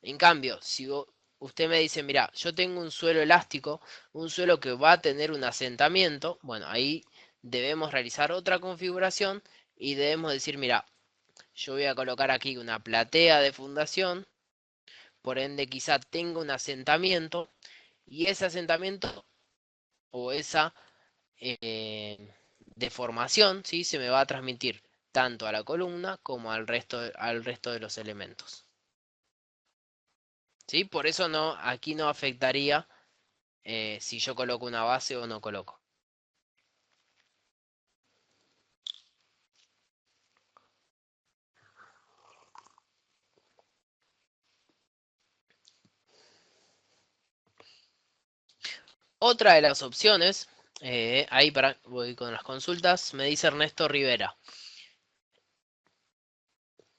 En cambio, si usted me dice, mira, yo tengo un suelo elástico, un suelo que va a tener un asentamiento, bueno, ahí debemos realizar otra configuración y debemos decir, mira, yo voy a colocar aquí una platea de fundación, por ende quizá tenga un asentamiento y ese asentamiento o esa deformación, ¿sí? Se me va a transmitir tanto a la columna como al resto de los elementos. ¿Sí? Por eso no, aquí no afectaría si yo coloco una base o no coloco. Otra de las opciones, ahí voy con las consultas, me dice Ernesto Rivera.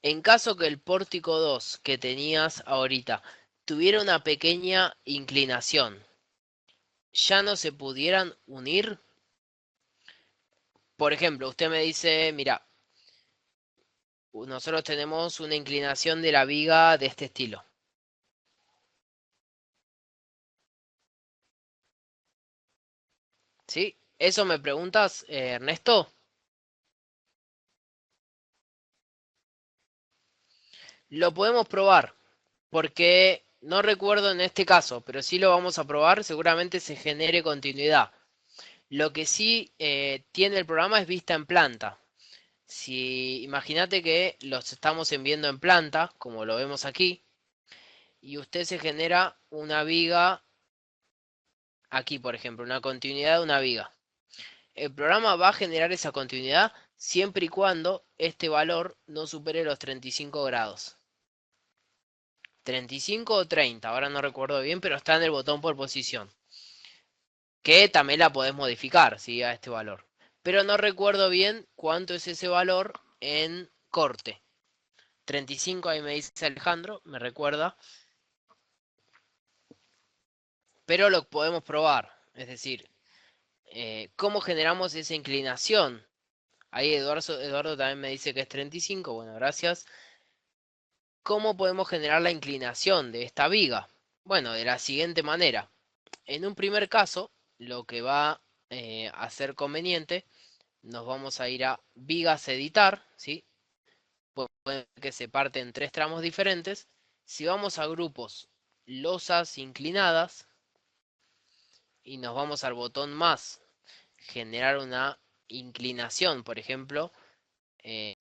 En caso que el pórtico 2 que tenías ahorita tuviera una pequeña inclinación, ¿ya no se pudieran unir? Por ejemplo, usted me dice, mira, nosotros tenemos una inclinación de la viga de este estilo. ¿Sí? ¿Eso me preguntas, Ernesto? Lo podemos probar, porque no recuerdo en este caso, pero sí lo vamos a probar, seguramente se genere continuidad. Lo que sí tiene el programa es vista en planta. Si imagínate que los estamos enviando en planta, como lo vemos aquí, y usted se genera una viga aquí, por ejemplo, una continuidad de una viga. El programa va a generar esa continuidad siempre y cuando este valor no supere los 35 grados. 35 o 30, ahora no recuerdo bien, pero está en el botón por posición. Que también la podés modificar, ¿sí? A este valor. Pero no recuerdo bien cuánto es ese valor en corte. 35, ahí me dice Alejandro, me recuerda. Pero lo podemos probar. Es decir, ¿cómo generamos esa inclinación? Ahí Eduardo también me dice que es 35. Bueno, gracias. ¿Cómo podemos generar la inclinación de esta viga? Bueno, de la siguiente manera. En un primer caso, lo que va a ser conveniente, nos vamos a ir a vigas editar, ¿sí? Puede que se parte en tres tramos diferentes. Si vamos a grupos, losas inclinadas, y nos vamos al botón más, generar una inclinación, por ejemplo, eh,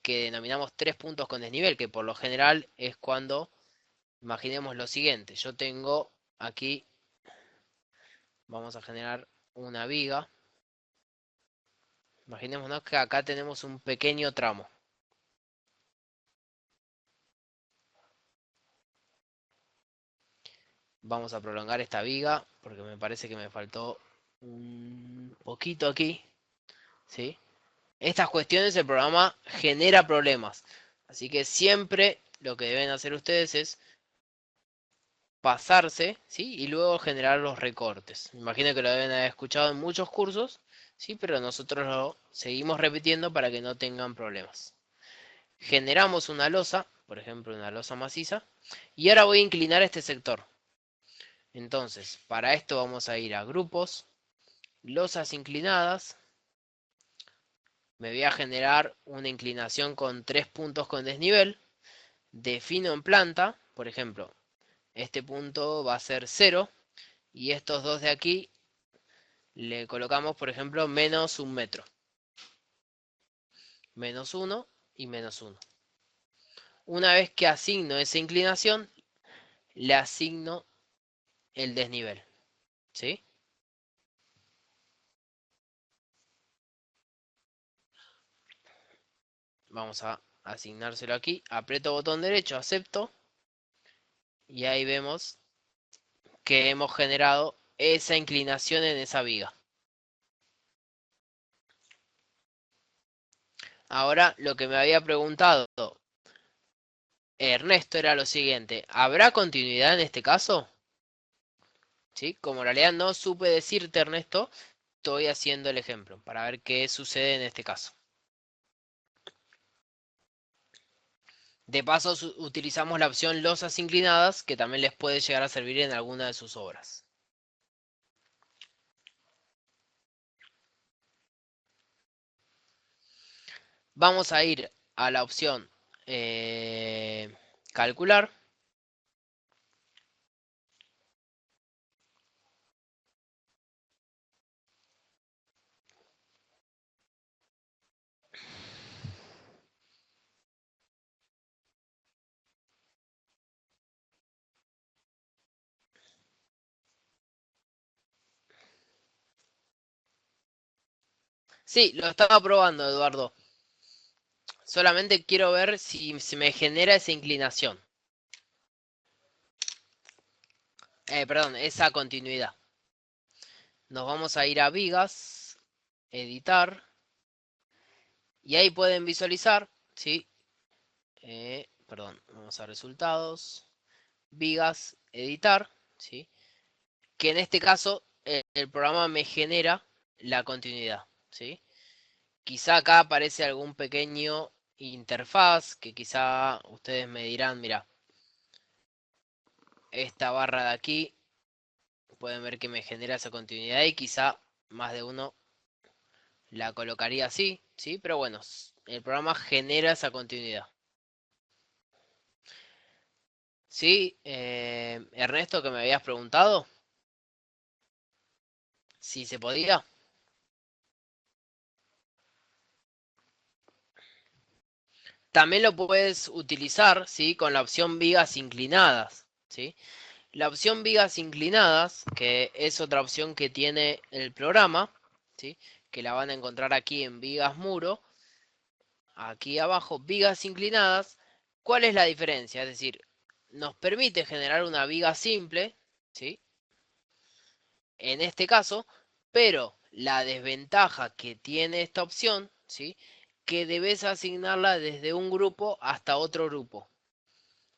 que denominamos 3 puntos con desnivel, que por lo general es cuando, imaginemos lo siguiente, yo tengo aquí, vamos a generar una viga, imaginémonos que acá tenemos un pequeño tramo. Vamos a prolongar esta viga, porque me parece que me faltó un poquito aquí, ¿sí? Estas cuestiones el programa genera problemas, así que siempre lo que deben hacer ustedes es pasarse, ¿sí? Y luego generar los recortes. Me imagino que lo deben haber escuchado en muchos cursos, ¿sí? Pero nosotros lo seguimos repitiendo para que no tengan problemas. Generamos una losa, por ejemplo una losa maciza, y ahora voy a inclinar este sector. Entonces, para esto vamos a ir a grupos, losas inclinadas, me voy a generar una inclinación con 3 puntos con desnivel, defino en planta, por ejemplo, este punto va a ser 0 y estos dos de aquí le colocamos, por ejemplo, menos 1 metro. Menos 1 y menos 1. Una vez que asigno esa inclinación, le asigno el desnivel. ¿Sí? Vamos a asignárselo aquí. Aprieto botón derecho, acepto. Y ahí vemos que hemos generado esa inclinación en esa viga. Ahora, lo que me había preguntado Ernesto era lo siguiente. ¿Habrá continuidad en este caso? ¿Sí? Como en realidad no supe decirte, Ernesto, estoy haciendo el ejemplo para ver qué sucede en este caso. De paso, utilizamos la opción losas inclinadas, que también les puede llegar a servir en alguna de sus obras. Vamos a ir a la opción calcular. Sí, lo estaba probando, Eduardo. Solamente quiero ver si se me genera esa inclinación. Perdón, esa continuidad. Nos vamos a ir a vigas, editar. Y ahí pueden visualizar, ¿sí? Perdón, vamos a resultados. Vigas, editar, ¿sí? Que en este caso el programa me genera la continuidad, ¿sí? Quizá acá aparece algún pequeño interfaz que quizá ustedes me dirán, mira, esta barra de aquí, pueden ver que me genera esa continuidad y quizá más de uno la colocaría así, ¿sí? Pero bueno, el programa genera esa continuidad. Sí, Ernesto, que me habías preguntado si se podía. También lo puedes utilizar, ¿sí? Con la opción vigas inclinadas, ¿sí? La opción vigas inclinadas, que es otra opción que tiene el programa, ¿sí? Que la van a encontrar aquí en vigas muro, aquí abajo, vigas inclinadas. ¿Cuál es la diferencia? Es decir, nos permite generar una viga simple, ¿sí? En este caso, pero la desventaja que tiene esta opción, ¿sí? Que debes asignarla desde un grupo hasta otro grupo.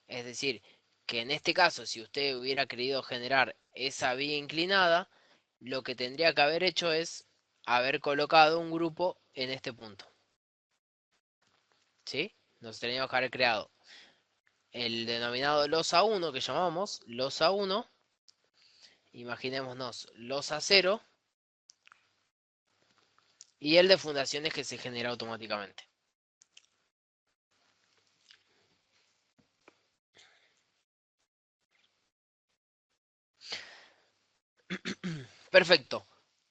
Es decir, que en este caso, si usted hubiera querido generar esa viga inclinada, lo que tendría que haber hecho es haber colocado un grupo en este punto. ¿Sí? Nos teníamos que haber creado el denominado losa 1 que llamamos losa 1. Imaginémonos losa 0 y el de fundaciones que se genera automáticamente. Perfecto.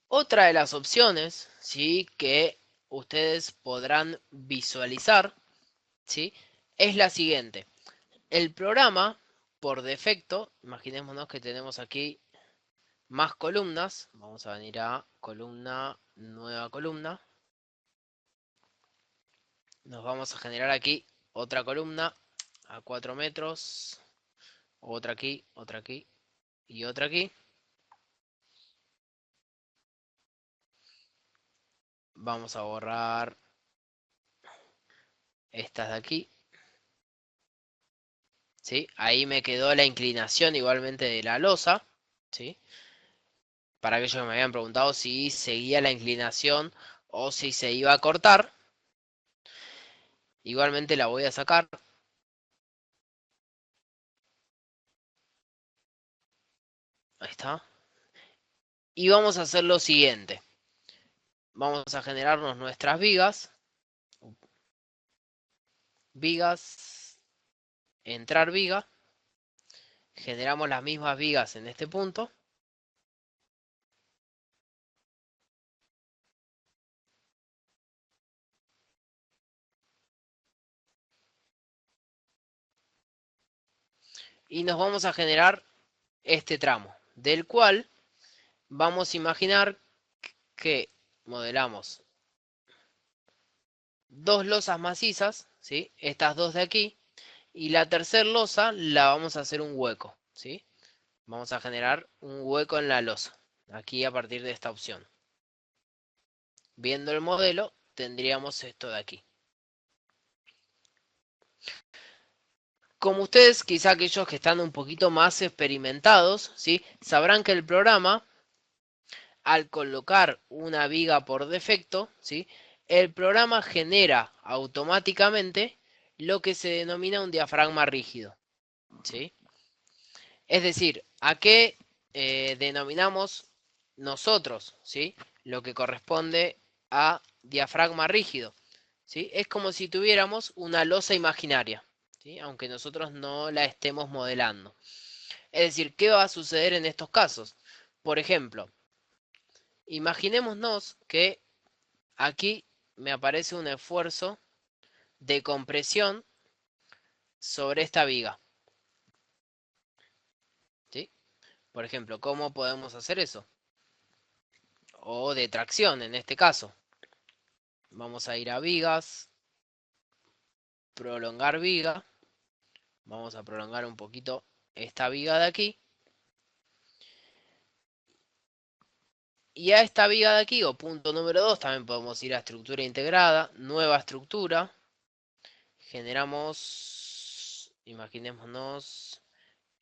Otra de las opciones, ¿sí? Que ustedes podrán visualizar, ¿sí? Es la siguiente. El programa, por defecto, imaginémonos que tenemos aquí más columnas. Vamos a venir a columna, nueva columna. Nos vamos a generar aquí otra columna a 4 metros. Otra aquí y otra aquí. Vamos a borrar estas de aquí. ¿Sí? Ahí me quedó la inclinación igualmente de la losa. ¿Sí? Para aquellos que me habían preguntado si seguía la inclinación o si se iba a cortar. Igualmente la voy a sacar. Ahí está. Y vamos a hacer lo siguiente. Vamos a generarnos nuestras vigas. Vigas, entrar viga. Generamos las mismas vigas en este punto. Y nos vamos a generar este tramo, del cual vamos a imaginar que modelamos dos losas macizas, ¿sí? Estas dos de aquí, y la tercera losa la vamos a hacer un hueco, ¿sí? Vamos a generar un hueco en la losa, aquí a partir de esta opción. Viendo el modelo, tendríamos esto de aquí. Como ustedes, quizá aquellos que están un poquito más experimentados, ¿sí? Sabrán que el programa, al colocar una viga por defecto, ¿sí? El programa genera automáticamente lo que se denomina un diafragma rígido, ¿sí? Es decir, ¿a qué denominamos nosotros, ¿sí? Lo que corresponde a diafragma rígido, ¿sí? Es como si tuviéramos una losa imaginaria, ¿sí? Aunque nosotros no la estemos modelando. Es decir, ¿qué va a suceder en estos casos? Por ejemplo, imaginémonos que aquí me aparece un esfuerzo de compresión sobre esta viga, ¿sí? Por ejemplo, ¿cómo podemos hacer eso? O de tracción en este caso. Vamos a ir a vigas, prolongar viga. Vamos a prolongar un poquito esta viga de aquí. Y a esta viga de aquí, o punto número 2, también podemos ir a estructura integrada, nueva estructura. Generamos, imaginémonos,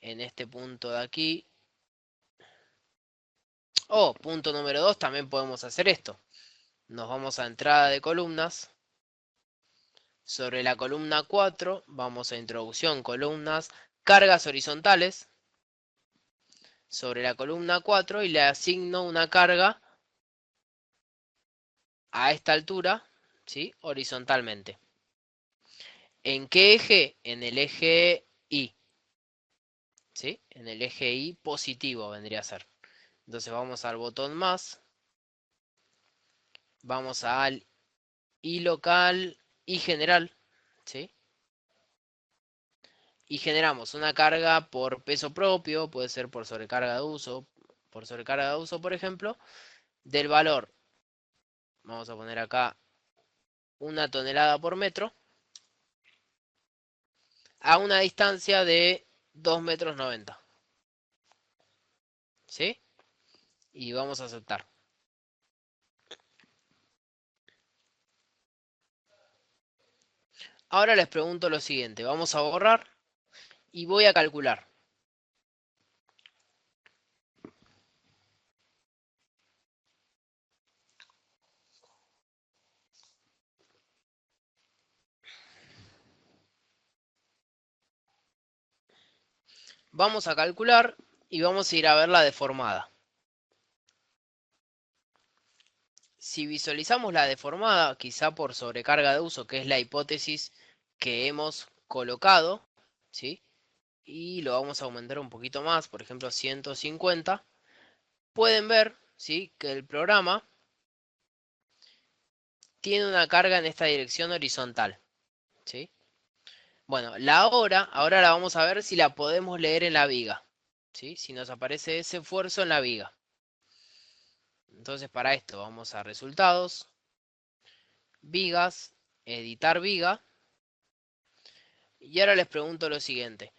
en este punto de aquí. O punto número 2, también podemos hacer esto. Nos vamos a entrada de columnas. Sobre la columna 4 vamos a introducción, columnas, cargas horizontales. Sobre la columna 4 y le asigno una carga a esta altura, ¿sí? Horizontalmente. ¿En qué eje? En el eje Y. ¿sí? En el eje Y positivo vendría a ser. Entonces vamos al botón más, vamos al Y local, Y general, ¿sí? Y generamos una carga por peso propio, puede ser por sobrecarga de uso, por ejemplo, del valor, vamos a poner acá 1 tonelada por metro, a una distancia de 2,90 metros, ¿sí? Y vamos a aceptar. Ahora les pregunto lo siguiente, vamos a borrar y voy a calcular. Vamos a calcular y vamos a ir a ver la deformada. Si visualizamos la deformada, quizá por sobrecarga de uso, que es la hipótesis que hemos colocado, ¿sí? Y lo vamos a aumentar un poquito más, por ejemplo 150, pueden ver, ¿sí?, que el programa tiene una carga en esta dirección horizontal, ¿sí? Bueno, ahora la vamos a ver si la podemos leer en la viga, ¿sí? Si nos aparece ese esfuerzo en la viga. Entonces para esto vamos a resultados, vigas, editar viga. Y ahora les pregunto lo siguiente.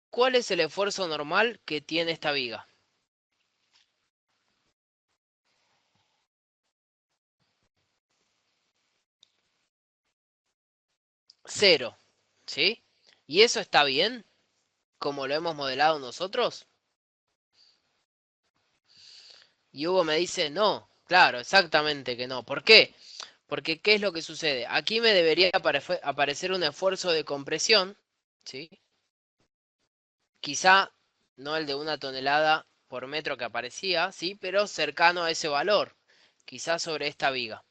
¿Cuál es el esfuerzo normal que tiene esta viga? 0, ¿sí? ¿Y eso está bien? Como lo hemos modelado nosotros. Y Hugo me dice, no, claro, exactamente que no. ¿Por qué? Porque ¿qué es lo que sucede? Aquí me debería aparecer un esfuerzo de compresión, ¿sí? Quizá no el de 1 tonelada por metro que aparecía, ¿sí? Pero cercano a ese valor, quizá sobre esta viga.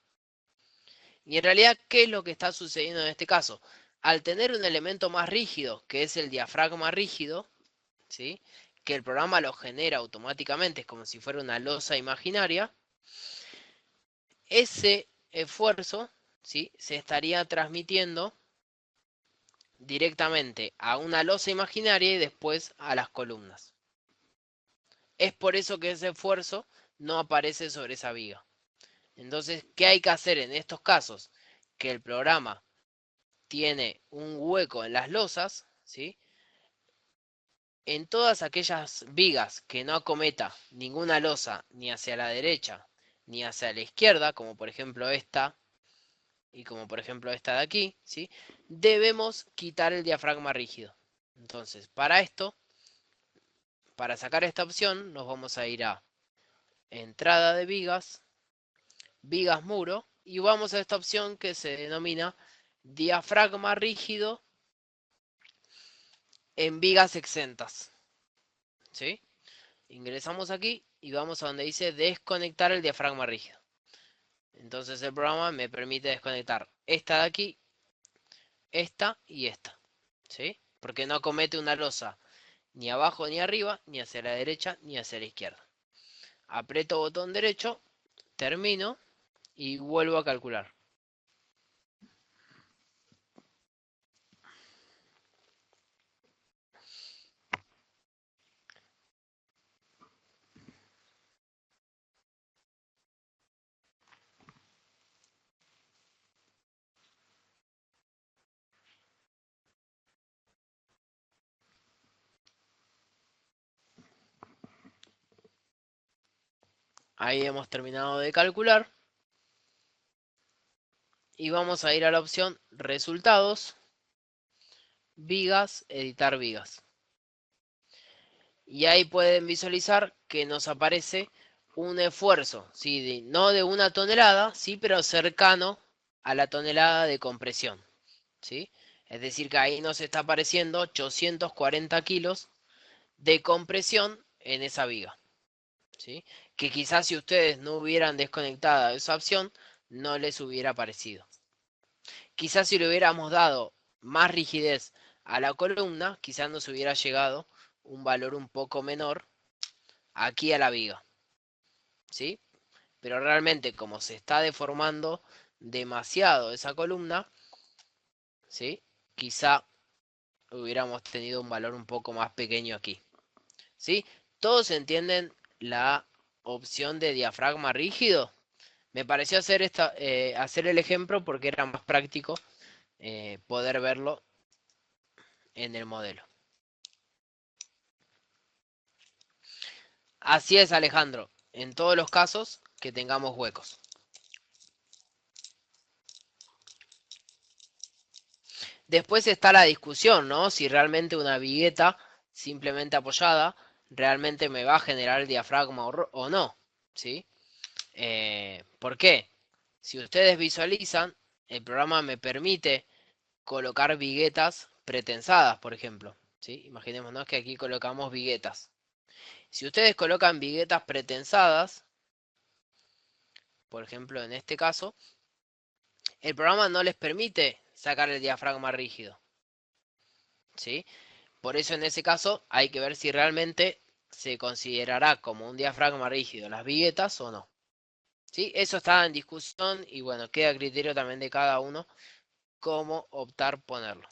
Y en realidad, ¿qué es lo que está sucediendo en este caso? Al tener un elemento más rígido, que es el diafragma rígido, ¿sí?, que el programa lo genera automáticamente, es como si fuera una losa imaginaria, ese esfuerzo, ¿sí?, se estaría transmitiendo directamente a una losa imaginaria y después a las columnas. Es por eso que ese esfuerzo no aparece sobre esa viga. Entonces, ¿qué hay que hacer en estos casos? Que el programa tiene un hueco en las losas, ¿sí? En todas aquellas vigas que no acometa ninguna losa ni hacia la derecha ni hacia la izquierda, como por ejemplo esta y como por ejemplo esta de aquí, ¿sí?, debemos quitar el diafragma rígido. Entonces, para esto, para sacar esta opción, nos vamos a ir a entrada de vigas, vigas muro, y vamos a esta opción que se denomina diafragma rígido en vigas exentas, ¿sí? Ingresamos aquí y vamos a donde dice desconectar el diafragma rígido. Entonces el programa me permite desconectar esta de aquí, esta y esta, ¿sí? Porque no comete una losa ni abajo ni arriba, ni hacia la derecha ni hacia la izquierda. Aprieto botón derecho, termino y vuelvo a calcular. Ahí hemos terminado de calcular y vamos a ir a la opción resultados, vigas, editar vigas. Y ahí pueden visualizar que nos aparece un esfuerzo, ¿sí?, no de 1 tonelada, sí, pero cercano a la tonelada de compresión, ¿sí? Es decir, que ahí nos está apareciendo 840 kilos de compresión en esa viga, ¿sí? Que quizás si ustedes no hubieran desconectado esa opción, no les hubiera aparecido. Quizás si le hubiéramos dado más rigidez a la columna, quizás nos hubiera llegado un valor un poco menor aquí a la viga, ¿sí? Pero realmente como se está deformando demasiado esa columna, ¿sí? Quizá hubiéramos tenido un valor un poco más pequeño aquí, ¿sí? ¿Todos entienden la opción de diafragma rígido? Me pareció hacer el ejemplo porque era más práctico poder verlo en el modelo. Así es, Alejandro, en todos los casos que tengamos huecos. Después está la discusión, ¿no? Si realmente una vigueta simplemente apoyada realmente me va a generar el diafragma o no, ¿sí? ¿Por qué? Si ustedes visualizan, el programa me permite colocar viguetas pretensadas, por ejemplo, ¿sí? Imaginémonos que aquí colocamos viguetas. Si ustedes colocan viguetas pretensadas, por ejemplo en este caso, el programa no les permite sacar el diafragma rígido, ¿sí? Por eso en ese caso hay que ver si realmente se considerará como un diafragma rígido las viguetas o no. ¿Sí? Eso está en discusión y bueno, queda a criterio también de cada uno cómo optar ponerlo.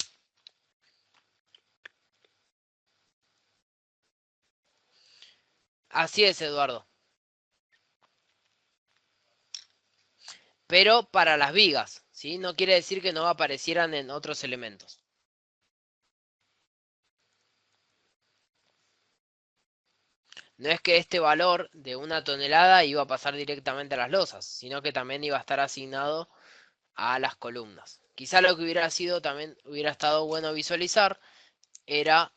Así es, Eduardo. Pero para las vigas, ¿sí? No quiere decir que no aparecieran en otros elementos. No es que este valor de 1 tonelada iba a pasar directamente a las losas, sino que también iba a estar asignado a las columnas. Quizá lo que hubiera sido también hubiera estado bueno visualizar era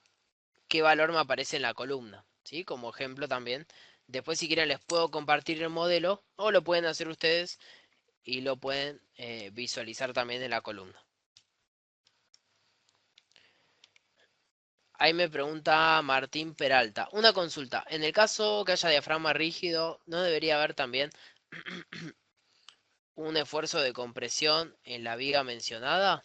qué valor me aparece en la columna, ¿sí? Como ejemplo también. Después si quieren les puedo compartir el modelo o lo pueden hacer ustedes y lo pueden visualizar también en la columna. Ahí me pregunta Martín Peralta. Una consulta. En el caso que haya diafragma rígido, ¿no debería haber también un esfuerzo de compresión en la viga mencionada?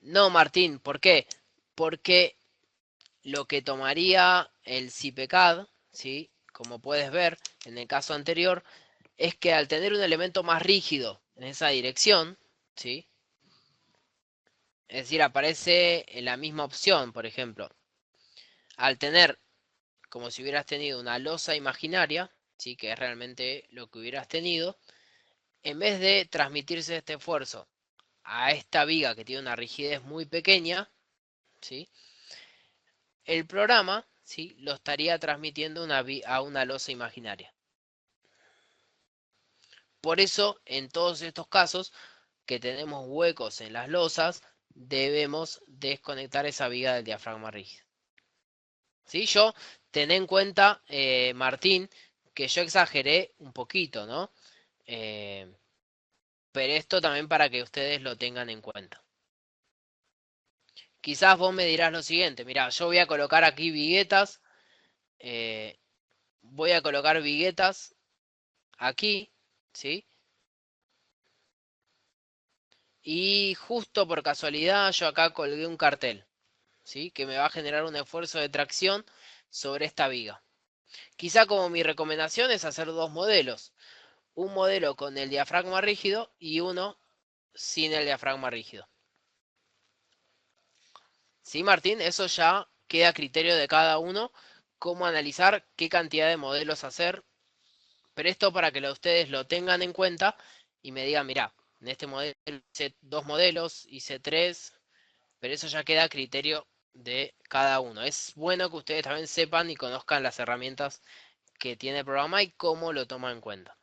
No, Martín, ¿por qué? Porque lo que tomaría el CIPECAD, ¿sí? Como puedes ver en el caso anterior, es que al tener un elemento más rígido en esa dirección, ¿sí? Es decir, aparece en la misma opción, por ejemplo, al tener como si hubieras tenido una losa imaginaria, ¿sí? Que es realmente lo que hubieras tenido, en vez de transmitirse este esfuerzo a esta viga que tiene una rigidez muy pequeña, ¿sí? El programa, ¿sí? Lo estaría transmitiendo a una losa imaginaria. Por eso, en todos estos casos que tenemos huecos en las losas, debemos desconectar esa viga del diafragma rígido. ¿Sí? Yo, ten en cuenta, Martín, que yo exageré un poquito, ¿no? Eh, pero esto también para que ustedes lo tengan en cuenta. Quizás vos me dirás lo siguiente, mira, yo voy a colocar aquí viguetas, eh, voy a colocar viguetas aquí, ¿sí? Y justo por casualidad yo acá colgué un cartel, ¿sí? Que me va a generar un esfuerzo de tracción sobre esta viga. Quizá como mi recomendación es hacer dos modelos. Un modelo con el diafragma rígido y uno sin el diafragma rígido. Sí, Martín, eso ya queda a criterio de cada uno cómo analizar qué cantidad de modelos hacer. Pero esto para que ustedes lo tengan en cuenta y me digan, mira, en este modelo hice dos modelos, hice tres, pero eso ya queda a criterio de cada uno. Es bueno que ustedes también sepan y conozcan las herramientas que tiene el programa y cómo lo toma en cuenta.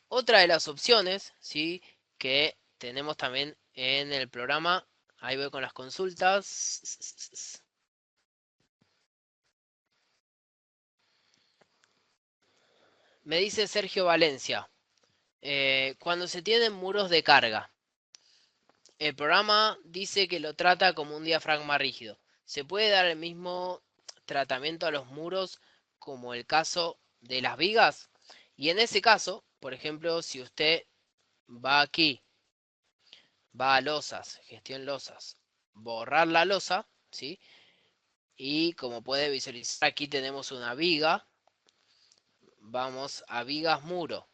Otra de las opciones, ¿sí? Que tenemos también en el programa, ahí voy con las consultas. Me dice Sergio Valencia, cuando se tienen muros de carga, el programa dice que lo trata como un diafragma rígido. ¿Se puede dar el mismo tratamiento a los muros como el caso de las vigas. Y en ese caso, por ejemplo, si usted va aquí, va a losas, gestión losas, borrar la losa, ¿sí? Y como puede visualizar, aquí tenemos una viga. Vamos a vigas muro,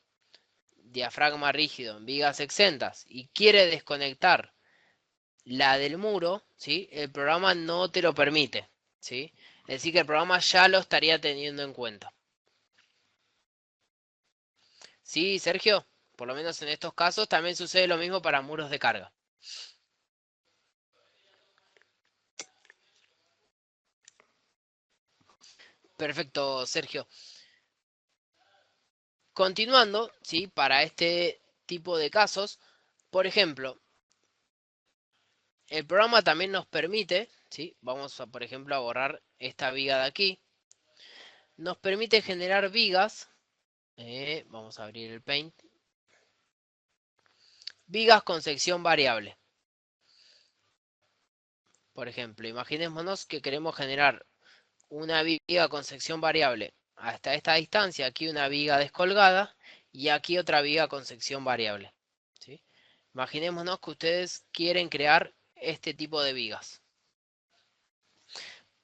diafragma rígido en vigas exentas y quiere desconectar la del muro, ¿sí? El programa no te lo permite, ¿sí? Es decir, que el programa ya lo estaría teniendo en cuenta. Sí, Sergio, por lo menos en estos casos también sucede lo mismo para muros de carga. Perfecto, Sergio. Continuando, ¿sí? Para este tipo de casos, por ejemplo, el programa también nos permite, ¿sí? Vamos a, por ejemplo, a borrar esta viga de aquí. Nos permite generar vigas. Vamos a abrir el Paint. Vigas con sección variable. Por ejemplo, imaginémonos que queremos generar una viga con sección variable hasta esta distancia, aquí una viga descolgada y aquí otra viga con sección variable. ¿Sí? Imaginémonos que ustedes quieren crear este tipo de vigas.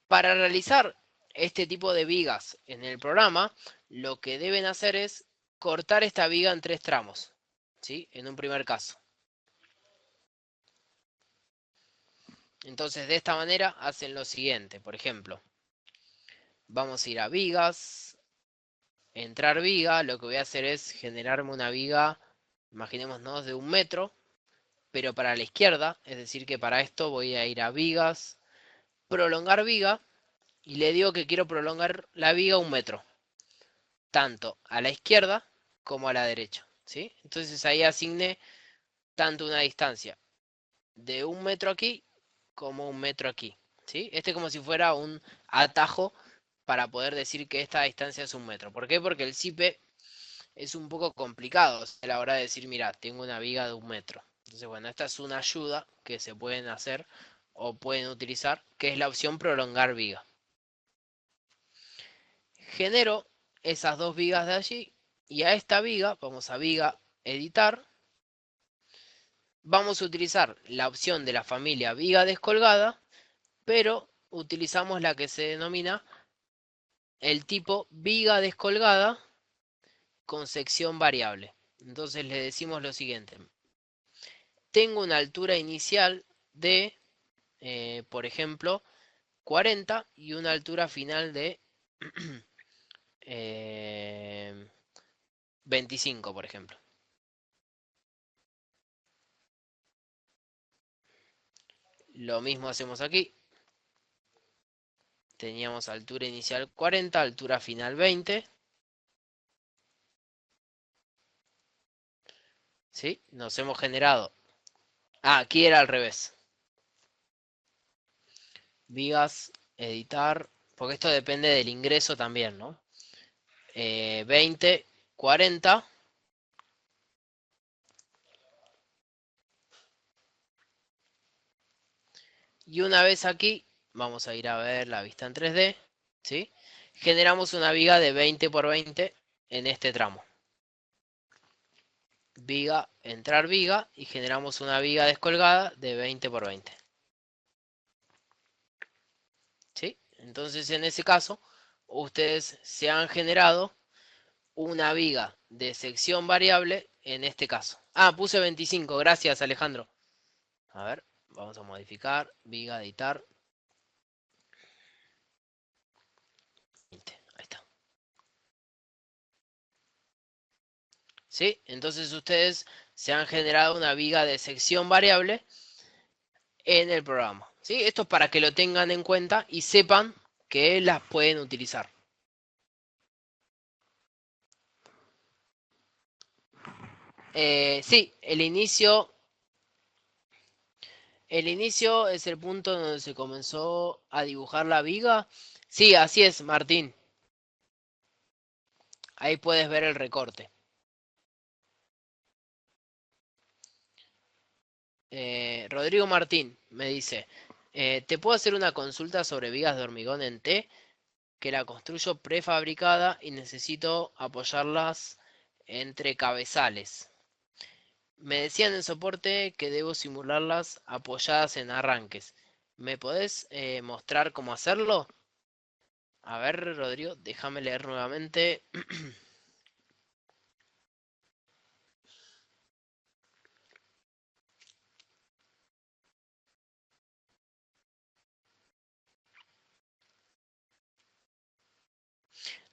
Para realizar este tipo de vigas en el programa, lo que deben hacer es cortar esta viga en 3 tramos, ¿sí? En un primer caso. Entonces, de esta manera hacen lo siguiente. Por ejemplo, vamos a ir a vigas, entrar viga. Lo que voy a hacer es generarme una viga, imaginémonos, de 1 metro, pero para la izquierda. Es decir, que para esto voy a ir a vigas, prolongar viga, y le digo que quiero prolongar la viga 1 metro, tanto a la izquierda como a la derecha, ¿sí? Entonces ahí asigné tanto una distancia de 1 metro aquí como 1 metro aquí, ¿sí? Este es como si fuera un atajo para poder decir que esta distancia es 1 metro. ¿Por qué? Porque el CIPE es un poco complicado a la hora de decir, mira, tengo una viga de 1 metro. Entonces, bueno, esta es una ayuda que se pueden hacer o pueden utilizar, que es la opción prolongar viga. Genero esas dos vigas de allí y a esta viga, vamos a viga editar, vamos a utilizar la opción de la familia viga descolgada, pero utilizamos la que se denomina el tipo viga descolgada con sección variable. Entonces le decimos lo siguiente. Tengo una altura inicial de, por ejemplo, 40 y una altura final de 25, por ejemplo. Lo mismo hacemos aquí. Teníamos altura inicial 40, altura final 20. ¿Sí? Nos hemos generado. Ah, aquí era al revés. Vigas, editar. Porque esto depende del ingreso también, ¿no? 20, 40. Y una vez aquí, vamos a ir a ver la vista en 3D. ¿Sí? Generamos una viga de 20 por 20 en este tramo. Viga, entrar viga y generamos una viga descolgada de 20 por 20. ¿Sí? Entonces en ese caso, ustedes se han generado una viga de sección variable en este caso. Ah, puse 25, gracias Alejandro. A ver, vamos a modificar, viga, editar. 20, ahí está. ¿Sí? Entonces ustedes se han generado una viga de sección variable en el programa. ¿Sí? Esto es para que lo tengan en cuenta y sepan que las pueden utilizar. Sí, el inicio es el punto donde se comenzó a dibujar la viga. Sí, así es, Martín. Ahí puedes ver el recorte. Rodrigo Martín me dice, ¿te puedo hacer una consulta sobre vigas de hormigón en T? que la construyo prefabricada y necesito apoyarlas entre cabezales. Me decían en soporte que debo simularlas apoyadas en arranques. ¿Me podés mostrar cómo hacerlo? A ver, Rodrigo, déjame leer nuevamente.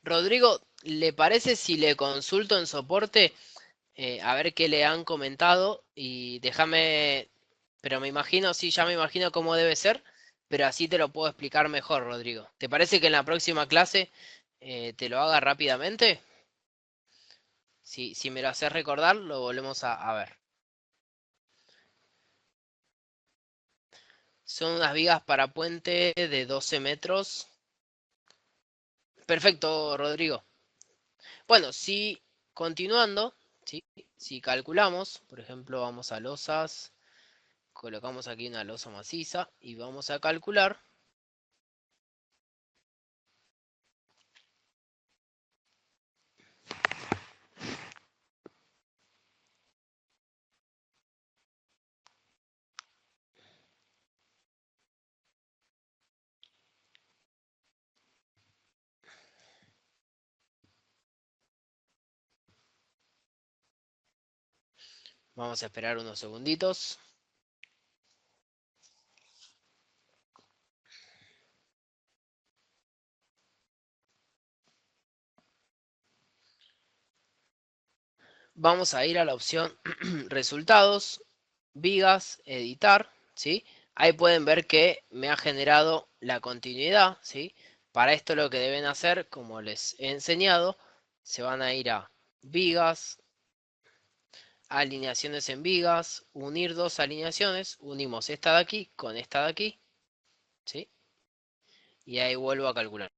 Rodrigo, ¿le parece si le consulto en soporte a ver qué le han comentado? Y déjame, pero me imagino, sí, ya me imagino cómo debe ser, pero así te lo puedo explicar mejor, Rodrigo. ¿Te parece que en la próxima clase te lo haga rápidamente? Si me lo haces recordar, lo volvemos a ver. Son unas vigas para puente de 12 metros. Perfecto, Rodrigo. Bueno, si continuando, ¿sí? Si calculamos, por ejemplo, vamos a losas, colocamos aquí una losa maciza y vamos a calcular. Vamos a esperar unos segunditos. Vamos a ir a la opción resultados, vigas, editar, ¿sí? Ahí pueden ver que me ha generado la continuidad, ¿sí? Para esto lo que deben hacer, como les he enseñado, se van a ir a vigas, alineaciones en vigas, unir dos alineaciones, unimos esta de aquí con esta de aquí, ¿sí? Y ahí vuelvo a calcular.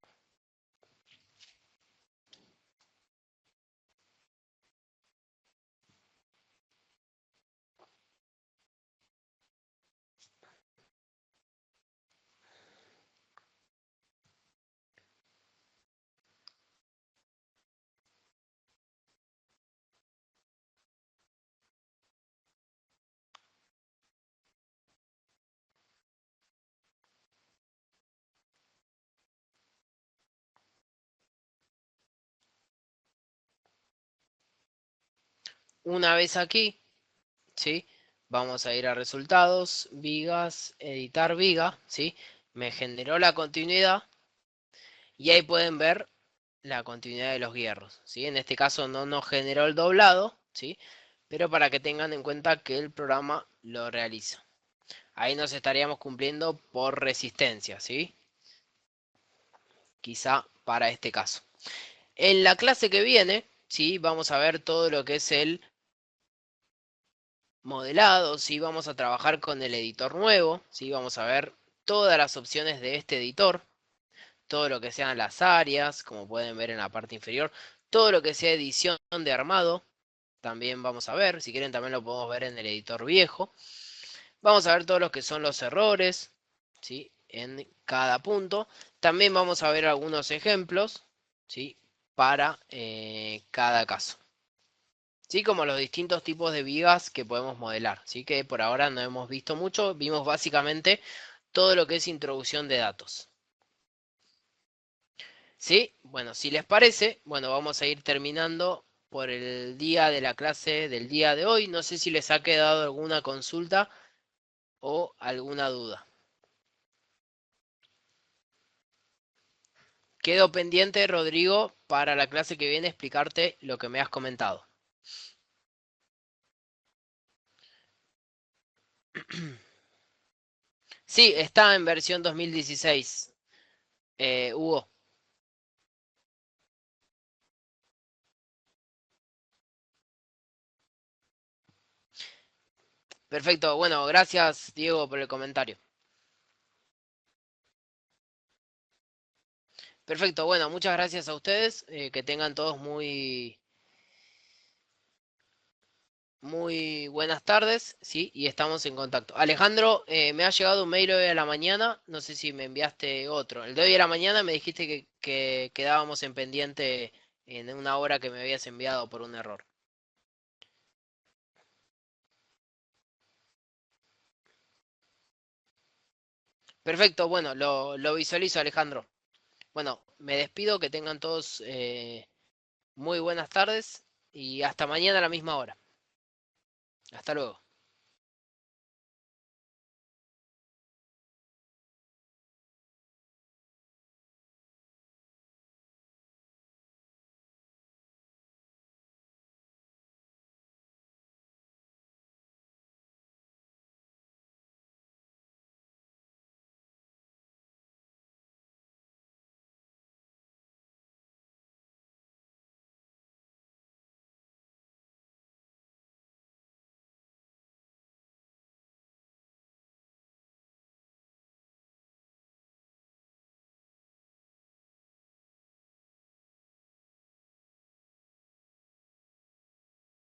Una vez aquí, ¿sí? Vamos a ir a resultados, vigas, editar viga, ¿sí? Me generó la continuidad y ahí pueden ver la continuidad de los hierros, ¿sí? En este caso no nos generó el doblado, ¿sí? Pero para que tengan en cuenta que el programa lo realiza. Ahí nos estaríamos cumpliendo por resistencia, ¿sí? Quizá para este caso. En la clase que viene, ¿sí? Vamos a ver todo lo que es el modelado, ¿sí? Vamos a trabajar con el editor nuevo, ¿sí? Vamos a ver todas las opciones de este editor, todo lo que sean las áreas, como pueden ver en la parte inferior, todo lo que sea edición de armado, también vamos a ver, si quieren también lo podemos ver en el editor viejo. Vamos a ver todos los que son los errores, ¿sí? En cada punto. También vamos a ver algunos ejemplos, ¿sí? Para cada caso. Sí, como los distintos tipos de vigas que podemos modelar. Sí, que por ahora no hemos visto mucho, vimos básicamente todo lo que es introducción de datos. Sí, bueno, si les parece, bueno, vamos a ir terminando por el día de la clase del día de hoy. No sé si les ha quedado alguna consulta o alguna duda. Quedo pendiente, Rodrigo, para la clase que viene explicarte lo que me has comentado. Sí, está en versión 2016, Hugo. Perfecto, bueno, gracias Diego por el comentario. Perfecto, bueno, muchas gracias a ustedes, que tengan todos muy Muy buenas tardes, sí, y estamos en contacto. Alejandro, me ha llegado un mail hoy a la mañana, no sé si me enviaste otro. El de hoy a la mañana me dijiste que quedábamos en pendiente en una hora que me habías enviado por un error. Perfecto, bueno, lo visualizo, Alejandro. Bueno, me despido, que tengan todos muy buenas tardes y hasta mañana a la misma hora. Hasta luego.